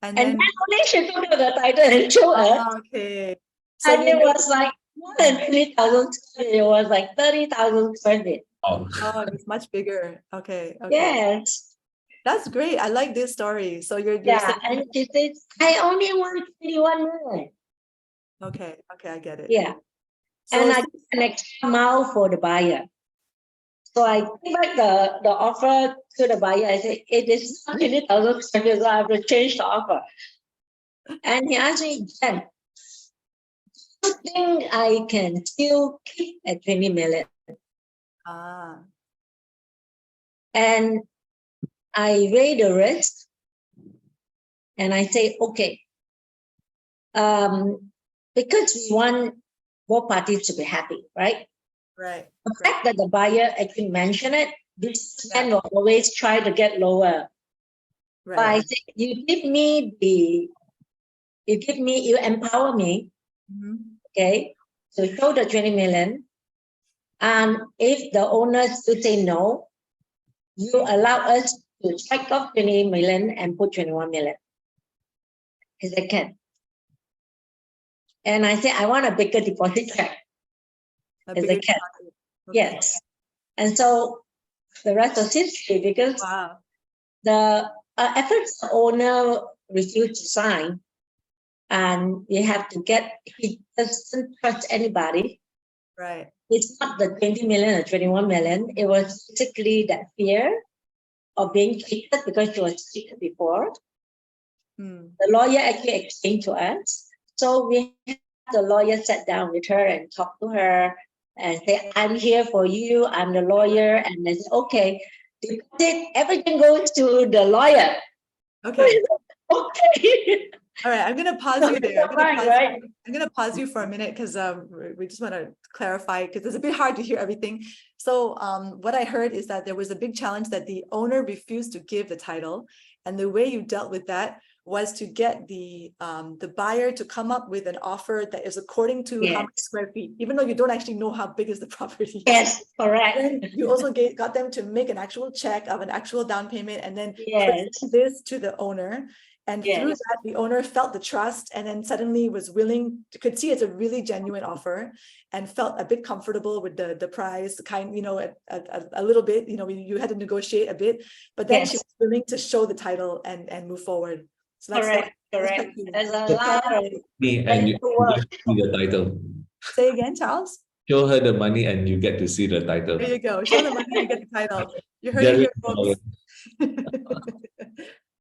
And
And
then,
then only she took the title and show us.
okay. So
And
you
it
know,
was like more than 20,000 square feet. It was like 30,000 square feet.
Oh,
oh, it's much bigger. Okay. Okay.
Yes.
That's great. I like this story. So you're
Yeah.
saying,
And she says, I only want 21 million.
okay. Okay. I get it.
Yeah.
So
And I get an extra mile for the buyer. So I give back the offer to the buyer. I say, it is not 20,000 square feet, so I have to change the offer. And he asked me, Jen, do you think I can still keep at 20 million?
ah,
And I weigh the risk and I say, okay, because we want both parties to be happy, right?
right.
The fact that the buyer actually mentioned it, this
Yeah.
man will always try to get lower. But I
Right.
say, you empower me,
Mhm.
okay, to show the 20 million. And if the owners to say no, you allow us to strike off 20 million and put 21 million. He said, can. And I say, I want a bigger deposit check.
A
He
bigger
said, can.
deposit. Okay.
Yes. And so the rest was history, because
Wow.
the at first the owner refused to sign, and we have to he doesn't trust anybody.
Right.
It's not the 20 million or 21 million. It was basically that fear of being cheated because she was cheated before.
Hmm.
The lawyer actually explained to us. So we had the lawyer sat down with her and talked to her and say, I'm here for you. I'm the lawyer. And they said, okay, everything goes to the lawyer.
Okay.
Okay.
All right. I'm gonna pause you there.
Right.
I'm gonna pause you for a minute because we just want to clarify because it's a bit hard to hear everything. So what I heard is that there was a big challenge that the owner refused to give the title, and the way you dealt with that was to get the buyer to come up with an offer that is according to how many
Yes.
square feet, even though you don't actually know how big is the property.
Yes, correct.
Then you also got them to make an actual check of an actual down payment and then
Yes.
present this to the owner. And through
Yes.
that, the owner felt the trust and then suddenly was willing, could see it's a really genuine offer and felt a bit comfortable with the price, a little bit, you had to negotiate a bit, but then she
Yes.
was willing to show the title and move forward. So that's
Correct.
quite
Correct.
cool.
There's a lot of
me and you
work.
see the title.
Say again, Charles.
Show her the money and you get to see the title.
There you go. Show the money, you get the title. You heard it
Very
here, folks.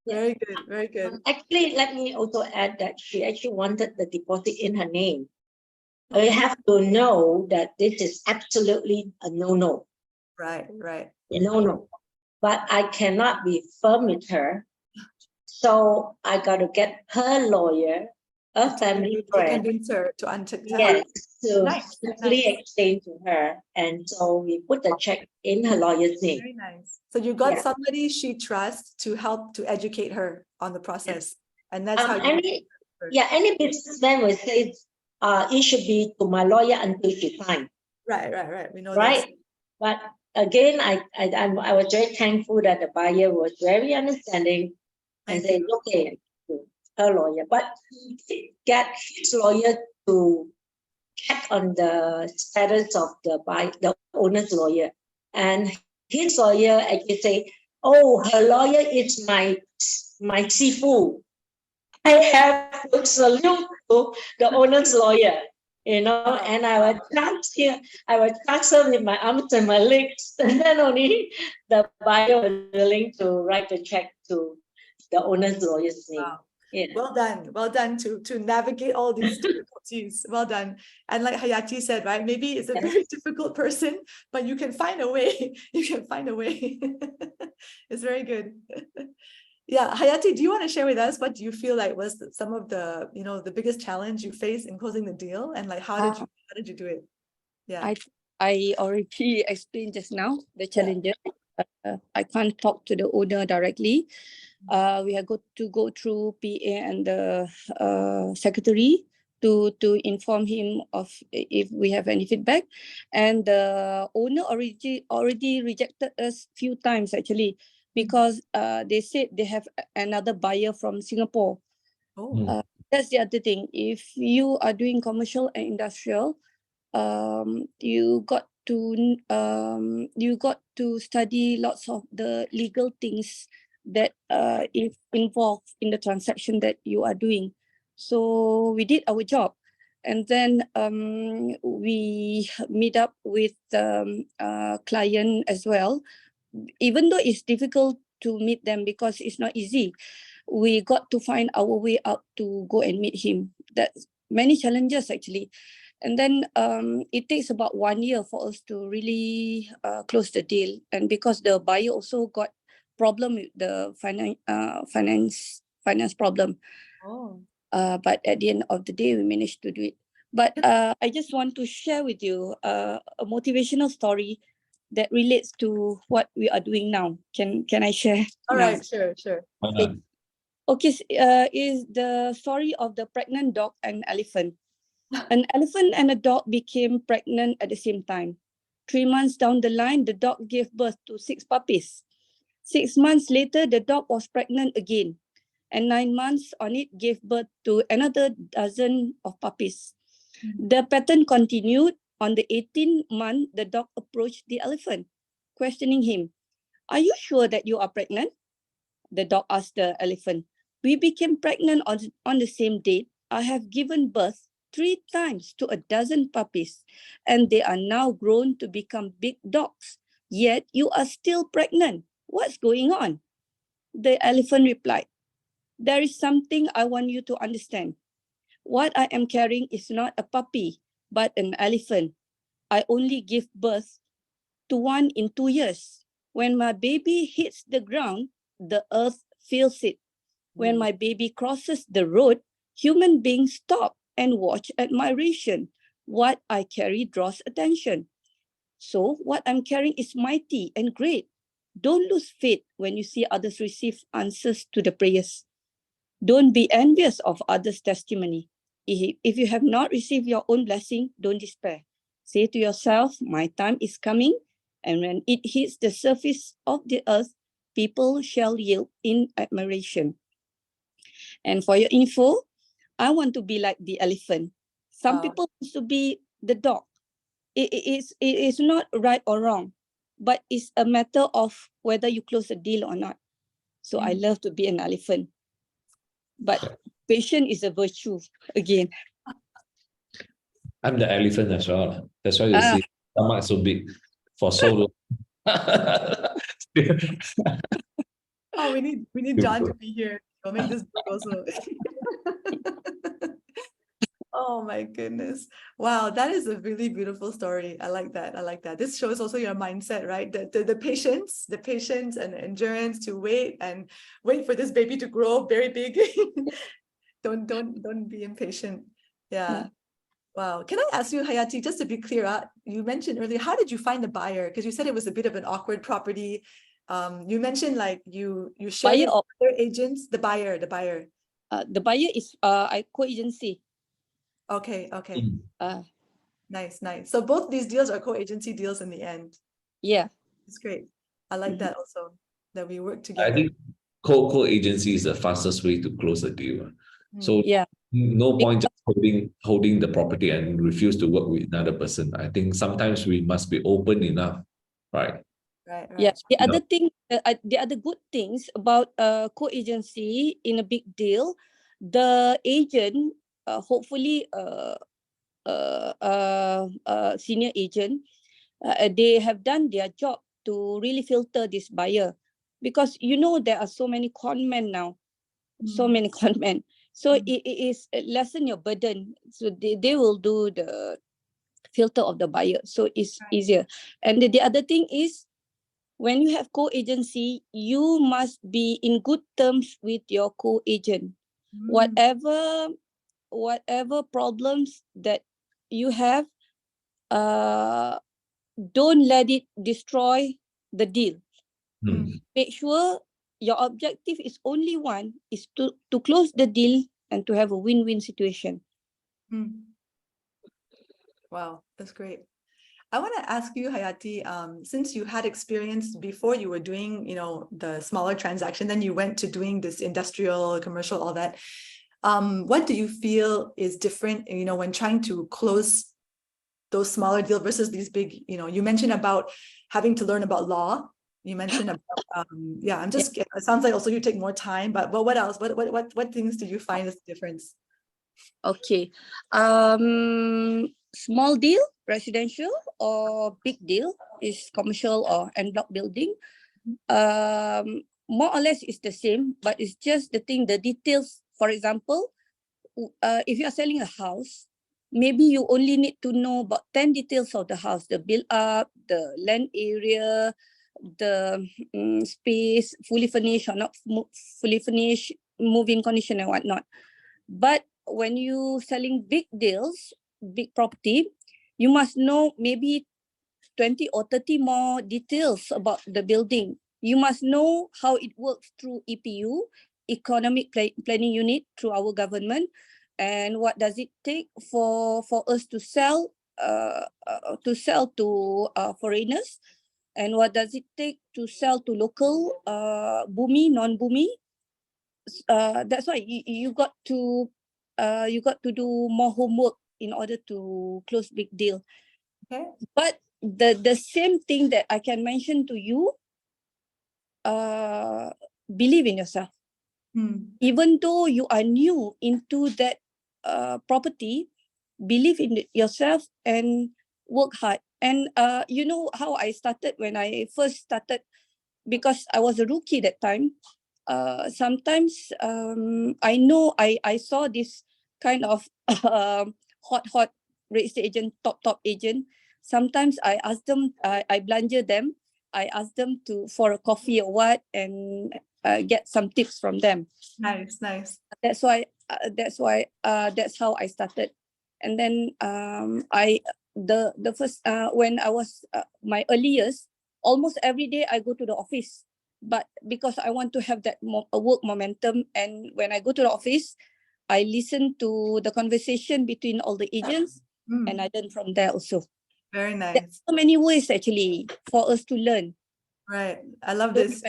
Very good. Very good.
Actually, let me also add that she actually wanted the deposit in her name.
Okay.
You have to know that this is absolutely a no-no.
Right.
A no-no. But I cannot be firm with her. So I got to get her lawyer, a family
To
friend,
convince her to help.
yes, to
Nice,
simply explain to her. And so we put the check in her lawyer's name.
Very nice. So you got
Yeah.
somebody she trusts to help to educate her on the process. And that's how you
Any businessman will say, it should be to my lawyer until she signs.
Right. We know
Right.
this.
But again, I was very thankful that the buyer was very understanding and
Thank
said, okay, her lawyer. But he did get his lawyer to check on the status of the owner's lawyer. And his lawyer actually say, oh, her lawyer is my sifu. I have to salute to the owner's lawyer, and I would trust her with my arms and my legs, and then only the buyer was willing to write the check to the owner's lawyer's name.
Wow.
Yeah.
Well done to navigate all these difficulties. Well done. And like Hayati said, right, maybe it's a very difficult person, but you can find a way. You can find a way. It's very good. Yeah, Hayati, do you want to share with us what do you feel like was some of the, the biggest challenge you faced in closing the deal, and like how did you do it? Yeah.
I already explained just now the challenges. I can't talk to the owner directly. We have got to go through PA and the secretary to inform him of if we have any feedback. And the owner already rejected us few times actually, because they said they have another buyer from Singapore.
Oh.
That's the other thing. If you are doing commercial and industrial, you got to study lots of the legal things that is involved in the transaction that you are doing. So we did our job, and then we meet up with client as well. Even though it's difficult to meet them because it's not easy, we got to find our way out to go and meet him. That's many challenges actually. And then it takes about 1 year for us to really close the deal. And because the buyer also got problem with the finance problem.
Oh.
But at the end of the day, we managed to do it. But I just want to share with you a motivational story that relates to what we are doing now. Can I share?
All
now?
right, sure.
Okay, is the story of the pregnant dog and elephant. An elephant and a dog became pregnant at the same time. 3 months down the line, the dog gave birth to 6 puppies. 6 months later, the dog was pregnant again. And 9 months on it gave birth to another dozen of puppies. The pattern continued. On the 18th month, the dog approached the elephant, questioning him. Are you sure that you are pregnant? The dog asked the elephant. We became pregnant on the same date. I have given birth 3 times to a dozen puppies, and they are now grown to become big dogs. Yet you are still pregnant. What's going on? The elephant replied, there is something I want you to understand. What I am carrying is not a puppy, but an elephant. I only give birth to one in 2 years. When my baby hits the ground, the earth feels it. When my baby crosses the road, human beings stop and watch admiration. What I carry draws attention. So what I'm carrying is mighty and great. Don't lose faith when you see others receive answers to the prayers. Don't be envious of others' testimony. If you have not received your own blessing, don't despair. Say to yourself, my time is coming, and when it hits the surface of the earth, people shall yield in admiration. And for your info, I want to be like the elephant. Some people want to be the dog. It is not right or wrong, but it's a matter of whether you close a deal or not. So I love to be an elephant. But patience is a virtue again.
I'm the elephant as well. That's why you see stomach so big for so long.
Oh, we need John to be here. We'll make this book also. Oh my goodness. Wow, that is a really beautiful story. I like that. This shows also your mindset, right? The patience and endurance to wait for this baby to grow very big. Don't be impatient. Yeah. Wow. Can I ask you, Hayati, just to be clear, you mentioned earlier, how did you find the buyer? Because you said it was a bit of an awkward property. You mentioned like you shared with other agents, the buyer.
The buyer is I co-agency.
Okay. Nice. So both these deals are co-agency deals in the end.
Yeah.
It's great. I like that also, that we work together.
I think co-agency is the fastest way to close a deal. So
yeah,
no point just holding the property and refuse to work with another person. I think sometimes we must be open enough, right?
Right.
Yeah. The other thing, the other good things about co-agency in a big deal, the agent, hopefully senior agent, they have done their job to really filter this buyer, because there are so many con men now. so
Mm.
many conmen. So
Mm.
it is lessen your burden. So they will do the filter of the buyer. So it's
Right.
easier. And the other thing is, when you have co-agency, you must be in good terms with your co-agent.
Mm.
Whatever problems that you have, don't let it destroy the deal.
Mm.
Make sure your objective is only one, is to close the deal and to have a win-win situation.
Mm. Wow, that's great. I want to ask you, Hayati, since you had experience before you were doing, the smaller transaction, then you went to doing this industrial, commercial, all that. What do you feel is different, when trying to close those smaller deals versus these big, you mentioned about having to learn about law. You mentioned about, it sounds like also you take more time, but what else? What things do you find is the difference?
Okay. Small deal, residential, or big deal is commercial or en bloc building. More or less it's the same, but it's just the details. For example, if you are selling a house, maybe you only need to know about 10 details of the house, the build up, the land area, the space, fully furnished or not fully furnished, moving condition and whatnot. But when you selling big deals, big property, you must know maybe 20 or 30 more details about the building. You must know how it works through EPU, Economic Planning Unit, through our government, and what does it take for us to sell to foreigners, and what does it take to sell to local bumi, non-bumi. That's why you got to do more homework in order to close big deal.
Okay.
But the same thing that I can mention to you, believe in yourself. Even though you are new into that property, believe in yourself and work hard. And you know how I started when I first started, because I was a rookie that time. Sometimes I know I saw this kind of hot real estate agent, top agent. Sometimes I ask them, I belanja them. I ask them for a coffee or what, and get some tips from them.
Nice.
That's how I started. And then I the first when I was my early years, almost every day I go to the office. But because I want to have that work momentum, and when I go to the office, I listen to the conversation between all the agents, and I learn from there also.
Very nice.
There's so many ways actually for us to learn.
Right. I love
Don't
this.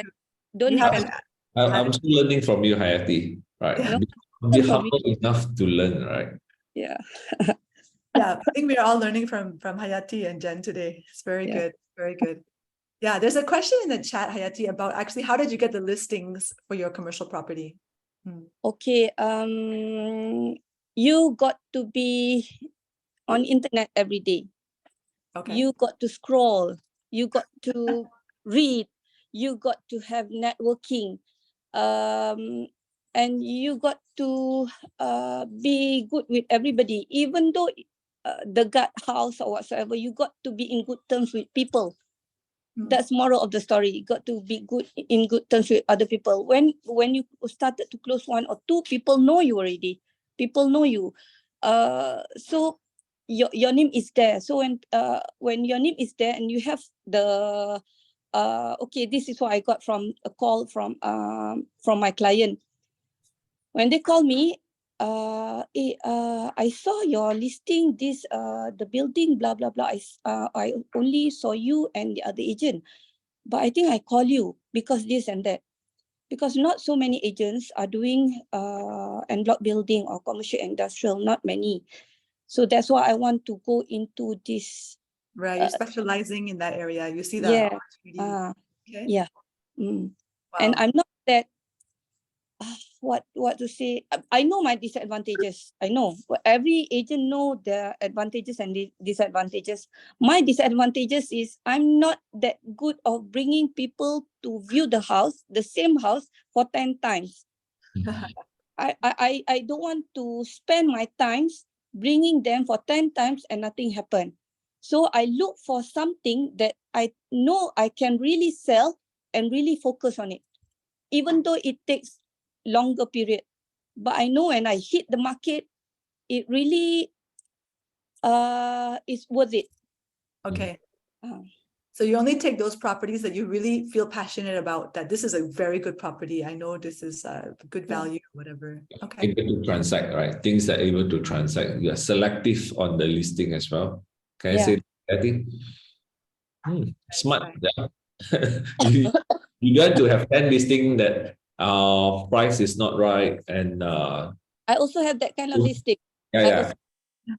Don't
You have
depend.
I'm still learning from you, Hayati. Right.
Yeah.
Be humble enough to learn, right?
Yeah.
Yeah, I think we're all learning from Hayati and Jenn today. It's very good. Very good. Yeah, there's a question in the chat, Hayati, about actually how did you get the listings for your commercial property?
Okay. You got to be on internet every day.
Okay.
You got to scroll. You got to read. You got to have networking. And you got to be good with everybody. Even though the gut house or whatsoever, you got to be in good terms with people. That's moral of the story. You got to be in good terms with other people. When you started to close one or two, people know you already. People know you. So your name is there. So when your name is there and you have the okay, this is what I got from a call from my client. When they call me, I saw your listing this the building blah blah blah. I only saw you and the other agent, but I think I call you because this and that. Because not so many agents are doing en bloc building or commercial industrial, not many. So that's why I want to go into this.
Right, you're specializing in that area. You see
Yeah.
the opportunity. Okay.
Yeah.
Wow.
And I'm not that what to say. I know my disadvantages. I know, but every agent know the advantages and the disadvantages. My disadvantages is I'm not that good of bringing people to view the house, the same house, for 10 times. I don't want to spend my times bringing them for 10 times and nothing happen. So I look for something that I know I can really sell and really focus on it, even though it takes longer period. But I know when I hit the market, it really is worth it.
Okay.
Uh,
So you only take those properties that you really feel passionate about, that this is a very good property. I know this is a good value, whatever. Okay.
Able to transact, right? Things that are able to transact. You are selective on the listing as well. Can I
Yeah.
say? I think smart.
right.
Yeah. you, you don't have to have 10 listing that price is not right and
I also have that kind of listing.
yeah.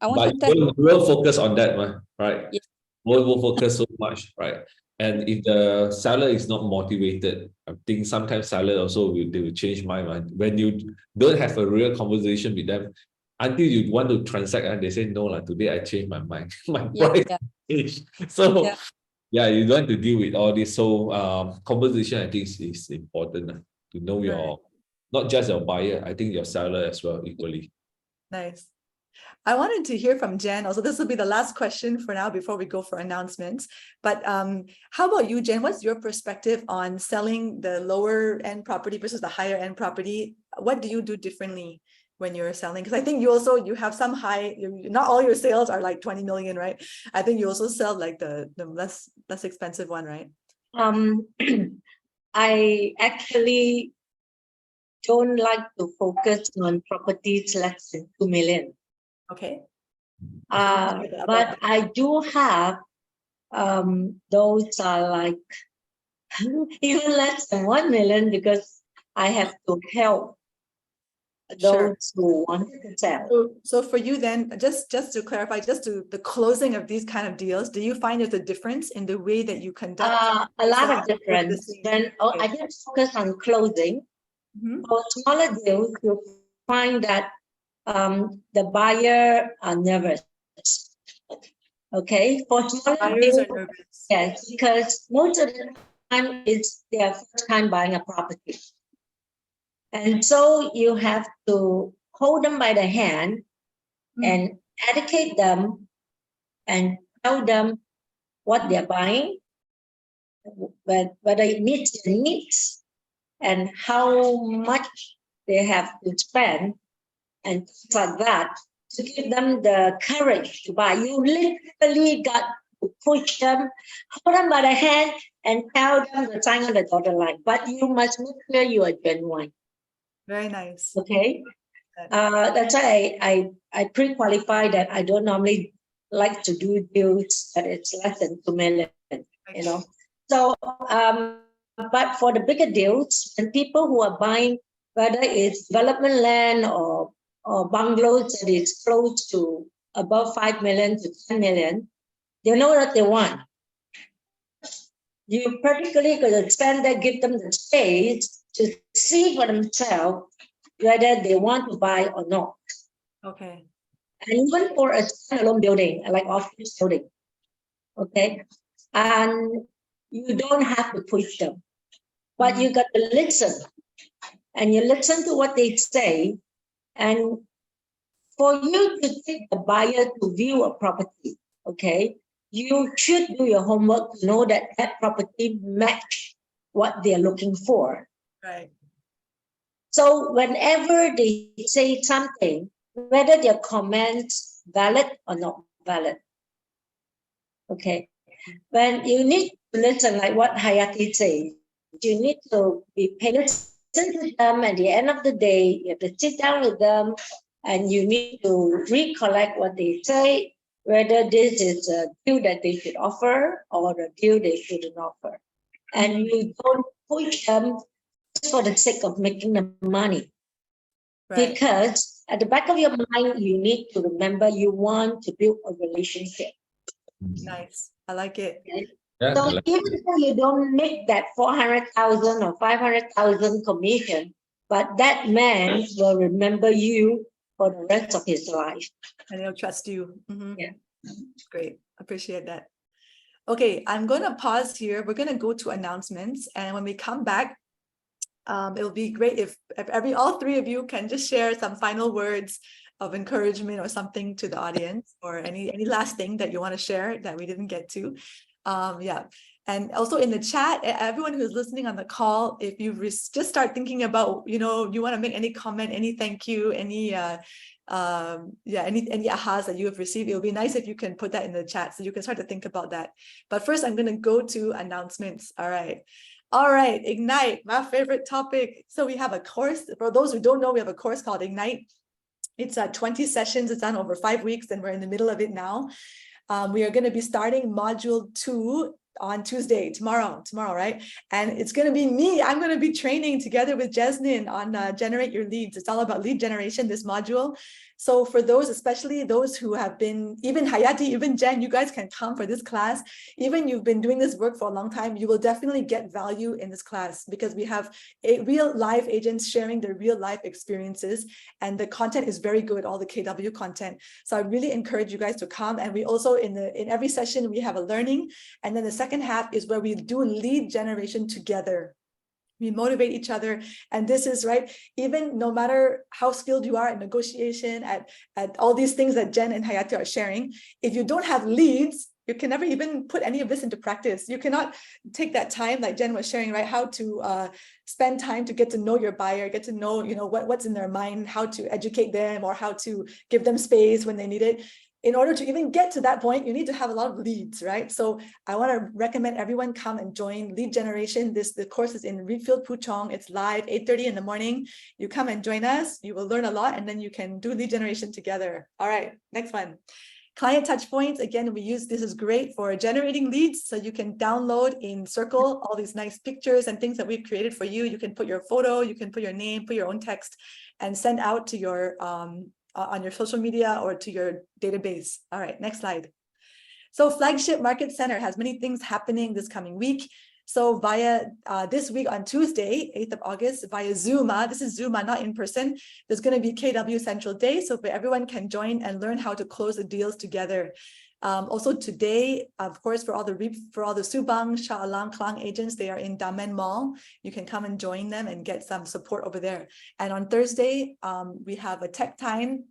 I want
But
to test.
you will focus on that one, right?
Yeah.
Will focus so much, right? And if the seller is not motivated, I think sometimes seller also they will change mind. When you don't have a real conversation with them, until you want to transact, and they say no, today I changed my mind. My
Yeah,
price
yeah,
changed. So
yeah.
yeah, you don't want to deal with all this. So conversation, I think is important to know your not just your buyer, I think your seller as well equally.
Nice. I wanted to hear from Jenn. Also, this will be the last question for now before we go for announcements. But how about you, Jenn? What's your perspective on selling the lower end property versus the higher end property? What do you do differently when you're selling? Because I think you have some not all your sales are like 20 million, right? I think you also sell like the less expensive one, right?
I actually don't like to focus on properties less than 2 million.
Okay.
But I do have those are like even less than 1 million because I have to help those who want to sell.
So for you then, just to clarify, the closing of these kind of deals, do you find there's a difference in the way that you conduct?
A lot of difference. Then I just focus on closing. For smaller deals, you find that the buyer are nervous. Okay, for smaller deals, yes, because most of the time it's their first time buying a property. And so you have to hold them by the hand and educate them and tell them what they're buying, whether it meets their needs and how much they have to spend and things like that to give them the courage to buy. You literally got to push them, hold them by the hand and tell them to sign on the dotted line. But you must make sure you are genuine.
Very nice.
Okay. That's why I pre-qualify that I don't normally like to do deals that it's less than 2 million, you know. So, but for the bigger deals, and people who are buying, whether it's development land or bungalows that is close to above 5 million to 10 million, they know what they want. You practically got to stand there, give them the space to see for themselves whether they want to buy or not.
Okay.
And even for a standalone building, like office building, okay, and you don't have to push them, but you got to listen, and you listen to what they say, and for you to take the buyer to view a property, okay, you should do your homework to know that that property match what they're looking for.
Right.
So whenever they say something, whether their comments valid or not valid, okay, when you need to listen, like what Hayati says, you need to be patient to them. At the end of the day, you have to sit down with them and you need to recollect what they say, whether this is a deal that they should offer or a deal they shouldn't offer. And you don't push them just for the sake of making the money. Right. Because at the back of your mind, you need to remember you want to build a relationship.
Nice. I like it.
Yeah,
so even though you don't make that 400,000 or 500,000 commission, but that man will remember you for the rest of his life.
And he'll trust you.
Yeah.
Great. Appreciate that. Okay, I'm going to pause here. We're going to go to announcements. And when we come back, It'll be great if all three of you can just share some final words of encouragement or something to the audience, or any last thing that you want to share that we didn't get to. Yeah. And also in the chat, everyone who's listening on the call, if you just start thinking about, you want to make any comment, any thank you, any any ahas that you have received, it would be nice if you can put that in the chat so you can start to think about that. But first, I'm going to go to announcements. All right, Ignite, my favorite topic. So we have a course. For those who don't know, we have a course called Ignite. It's 20 sessions. It's done over 5 weeks, and we're in the middle of it now. We are going to be starting module 2 on Tuesday, tomorrow, right? And it's going to be me. I'm going to be training together with Jasmine on Generate Your Leads. It's all about lead generation, this module. So for those, especially those who have been, even Hayati, even Jenn, you guys can come for this class. Even you've been doing this work for a long time, you will definitely get value in this class, because we have real live agents sharing their real life experiences, and the content is very good, all the KW content. So I really encourage you guys to come. And we also, in every session, we have a learning, and then the second half is where we do lead generation together. We motivate each other. And this is right, even no matter how skilled you are in negotiation, at all these things that Jenn and Hayati are sharing, if you don't have leads, you can never even put any of this into practice. You cannot take that time, like Jenn was sharing, right? How to spend time to get to know your buyer, get to know, what's in their mind, how to educate them, or how to give them space when they need it. In order to even get to that point, you need to have a lot of leads, right? So I want to recommend everyone come and join lead generation. The course is in Reapfield, Puchong. It's live, 8:30 in the morning. You come and join us. You will learn a lot, and then you can do lead generation together. All right, next one. Client touch points. Again, this is great for generating leads. So you can download in Circle all these nice pictures and things that we've created for you. You can put your photo, you can put your name, put your own text, and send out to your on your social media or to your database. All right, next slide. So Flagship Market Center has many things happening this coming week. So via this week on Tuesday, 8th of August, via Zoom, this is Zoom, not in person, there's going to be KW Central Day, so everyone can join and learn how to close the deals together. Also today, of course, for all the Subang, Shah Alam, Klang agents, they are in Damen Mall. You can come and join them and get some support over there. And on Thursday, we have a tech time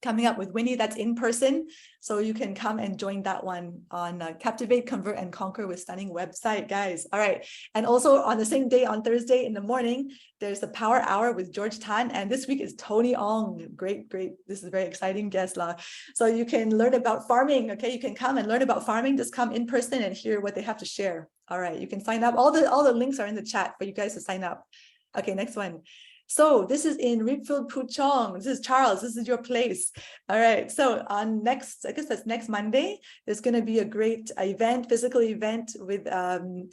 coming up with Winnie, that's in person. So you can come and join that one on Captivate, Convert, and Conquer with Stunning website, guys. All right. And also on the same day, on Thursday in the morning, there's the Power Hour with George Tan. And this week is Tony Ong. Great. This is a very exciting guest. So you can learn about farming. Okay. You can come and learn about farming. Just come in person and hear what they have to share. All right. You can sign up. All the links are in the chat for you guys to sign up. Okay. Next one. So this is in Reapfield, Puchong. This is Charles. This is your place. All right. So on I guess that's next Monday, there's going to be a great physical event with an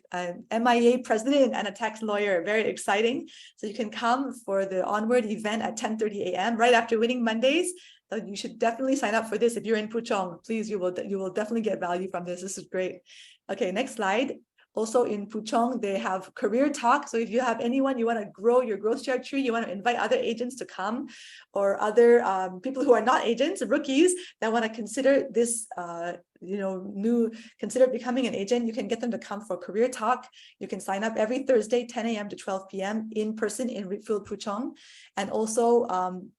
MIA president and a tax lawyer. Very exciting. So you can come for the Onward event at 10:30 a.m. right after Winning Mondays. So you should definitely sign up for this if you're in Puchong. Please, you will definitely get value from this. This is great. Okay, next slide. Also in Puchong, they have career talk. So if you have anyone, you want to grow your growth share tree, you want to invite other agents to come, or other people who are not agents, rookies that want to consider this, consider becoming an agent, you can get them to come for career talk. You can sign up every Thursday, 10 a.m. to 12 p.m. in person in Reapfield, Puchong, and also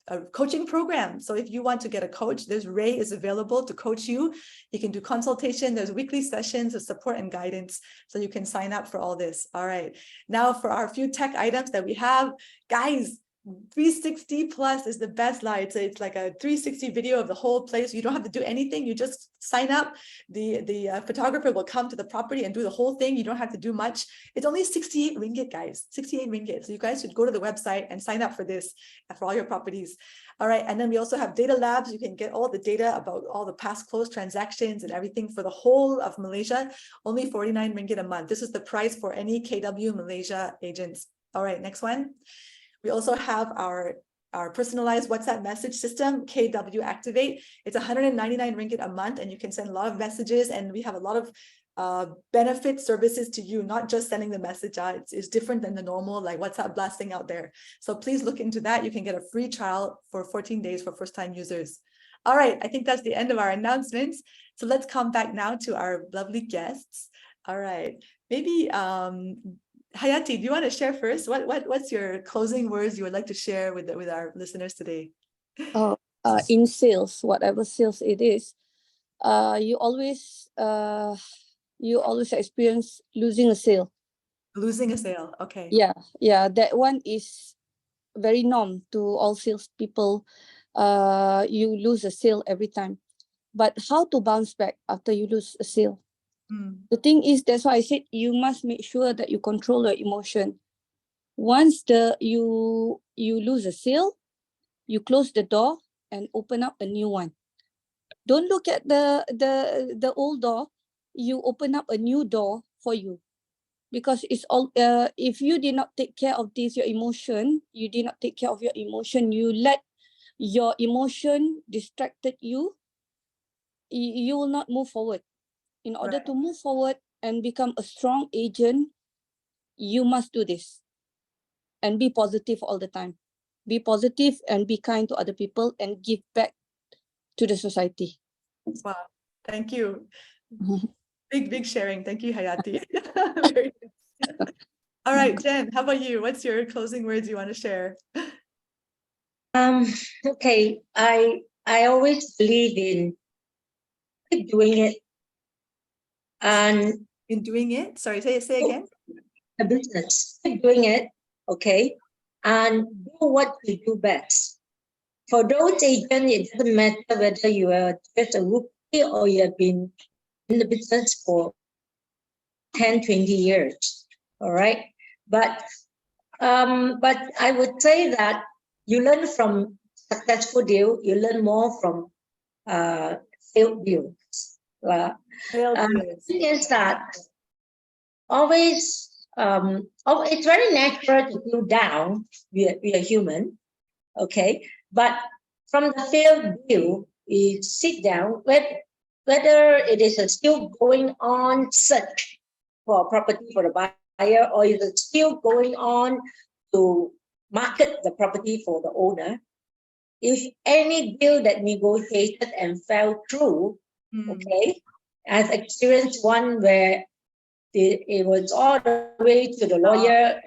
a coaching program. So if you want to get a coach, Ray is available to coach you. You can do consultation. There's weekly sessions of support and guidance. So you can sign up for all this. All right. Now for our few tech items that we have, guys, 360 plus is the best slide. So it's like a 360 video of the whole place. You don't have to do anything. You just sign up. The photographer will come to the property and do the whole thing. You don't have to do much. It's only 68 ringgit, guys. 68 ringgit. So you guys should go to the website and sign up for this for all your properties. All right. And then we also have data labs. You can get all the data about all the past closed transactions and everything for the whole of Malaysia. Only 49 ringgit a month. This is the price for any KW Malaysia agents. All right. Next one. We also have our personalized WhatsApp message system, KW Activate. It's 199 ringgit a month, and you can send a lot of messages, and we have a lot of benefit services to you, not just sending the message out. It's different than the normal like WhatsApp blasting out there. So please look into that. You can get a free trial for 14 days for first-time users. All right, I think that's the end of our announcements. So let's come back now to our lovely guests. All right, maybe Hayati, do you want to share first? What's your closing words you would like to share with our listeners today?
In sales, whatever sales it is, you always experience losing a sale.
Losing a sale. Okay.
Yeah, that one is very norm to all salespeople. You lose a sale every time, but how to bounce back after you lose a sale?
Mm.
The thing is, that's why I said you must make sure that you control your emotion. Once you lose a sale, you close the door and open up a new one. Don't look at the old door. You open up a new door for you, because it's all. If you did not take care of this, you did not take care of your emotion. You let your emotion distracted you. You will not move forward. In order to move forward and become a strong agent, you must do this and be positive all the time. Be positive and be kind to other people and give back to the society.
Wow. Thank you.
Mhm.
Big sharing. Thank you, Hayati. Very good. All right, Jenn, how about you? What's your closing words you want to share?
Okay, I always believe in keep doing it, and
In doing it? Sorry, say again.
the business, keep doing it, okay, and do what you do best. For those agents, it doesn't matter whether you are just a rookie or you have been in the business for 10, 20 years, all right? But I would say that you learn from successful deal, you learn more from failed deals. The thing is that always, it's very natural to feel down. We are human, okay? But from the failed deal, we sit down, whether it is still going on search for a property for the buyer, or is it still going on to market the property for the owner. If any deal that negotiated and fell through, okay, I've experienced one where it was all the way to the lawyer,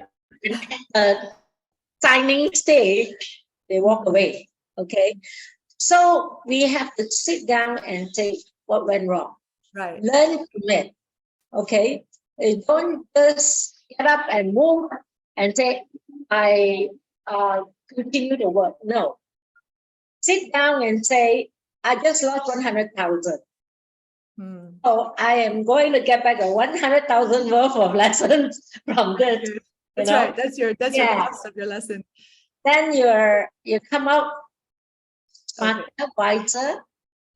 signing stage, they walk away, okay? So we have to sit down and say what went wrong.
Right.
Learn from it, okay? Don't just get up and move and say, I continue to work. No. Sit down and say, I just lost 100,000. So I am going to get back a 100,000 worth of lessons from this.
That's right. That's your cost of your lesson.
Then you come out smarter, wiser,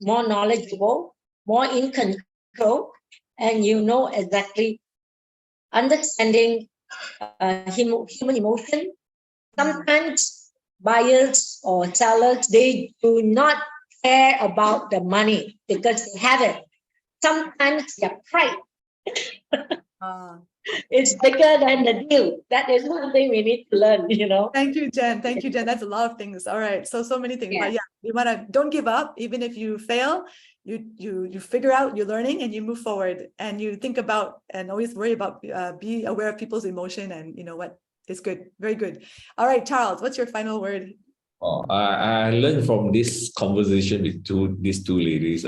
more knowledgeable, more in control, and you know exactly understanding human emotion. Sometimes buyers or sellers, they do not care about the money because they have it. Sometimes their pride is bigger than the deal. That is one thing we need to learn, you know.
Thank you, Jenn. Thank you, Jenn. That's a lot of things. All right. So many things. But yeah, you wanna don't give up, even if you fail. You figure out you're learning and you move forward, and you think about and always worry about be aware of people's emotion, and you know what is good. Very good. All right, Charles, what's your final word?
I learned from this conversation with these two ladies.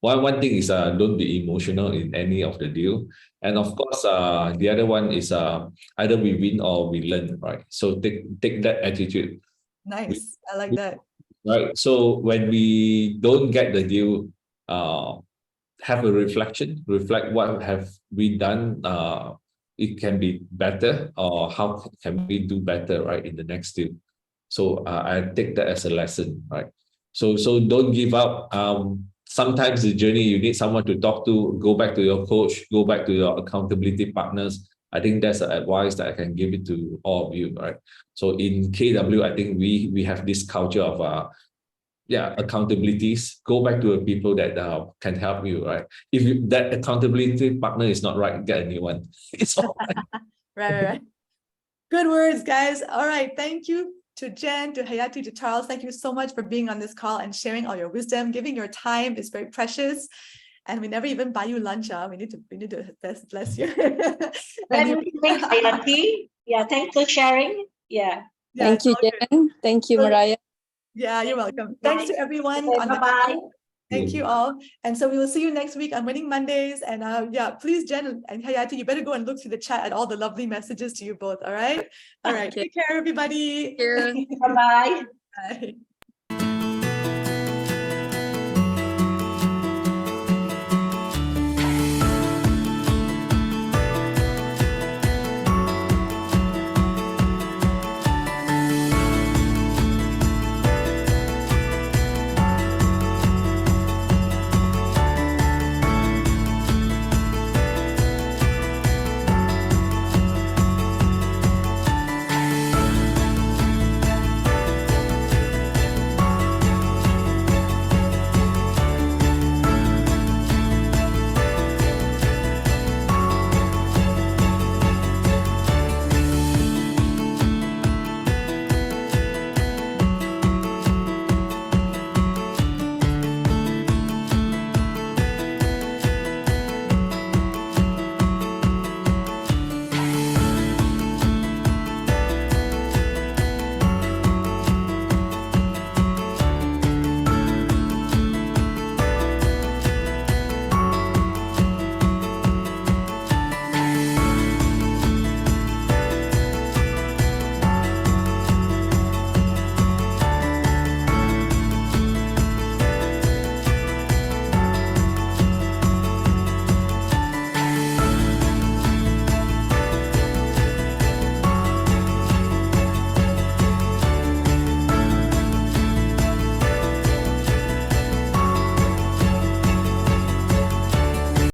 One thing is don't be emotional in any of the deal, and of course the other one is either we win or we learn, right? So take that attitude.
Nice. I like that.
Right. So when we don't get the deal, have a reflection. Reflect what have we done. It can be better, or how can we do better, right, in the next deal. So I take that as a lesson, right? So don't give up. Sometimes the journey you need someone to talk to. Go back to your coach. Go back to your accountability partners. I think that's the advice that I can give it to all of you, right? So in KW, I think we have this culture of accountabilities. Go back to the people that can help you, right? If that accountability partner is not right, get a new one. It's all right.
Right. Good words, guys. All right. Thank you to Jenn, to Hayati, to Charles. Thank you so much for being on this call and sharing all your wisdom. Giving your time is very precious. and we never even buy you lunch. We need to bless you.
Thanks,
Anyway.
Hayati. Yeah, thanks for sharing. Yeah.
Yeah,
Thank
it's
you,
all good.
Jenn. Thank you,
So-
Mariah.
Yeah, you're welcome. Thanks to everyone on the
Bye-bye.
call. Thank you all. And so we will see you next week on Winning Mondays. And yeah, please, Jenn and Hayati, you better go and look through the chat at all the lovely messages to you both. All right. All right.
Okay.
Take care, everybody.
Cheers.
Bye-bye.
Bye.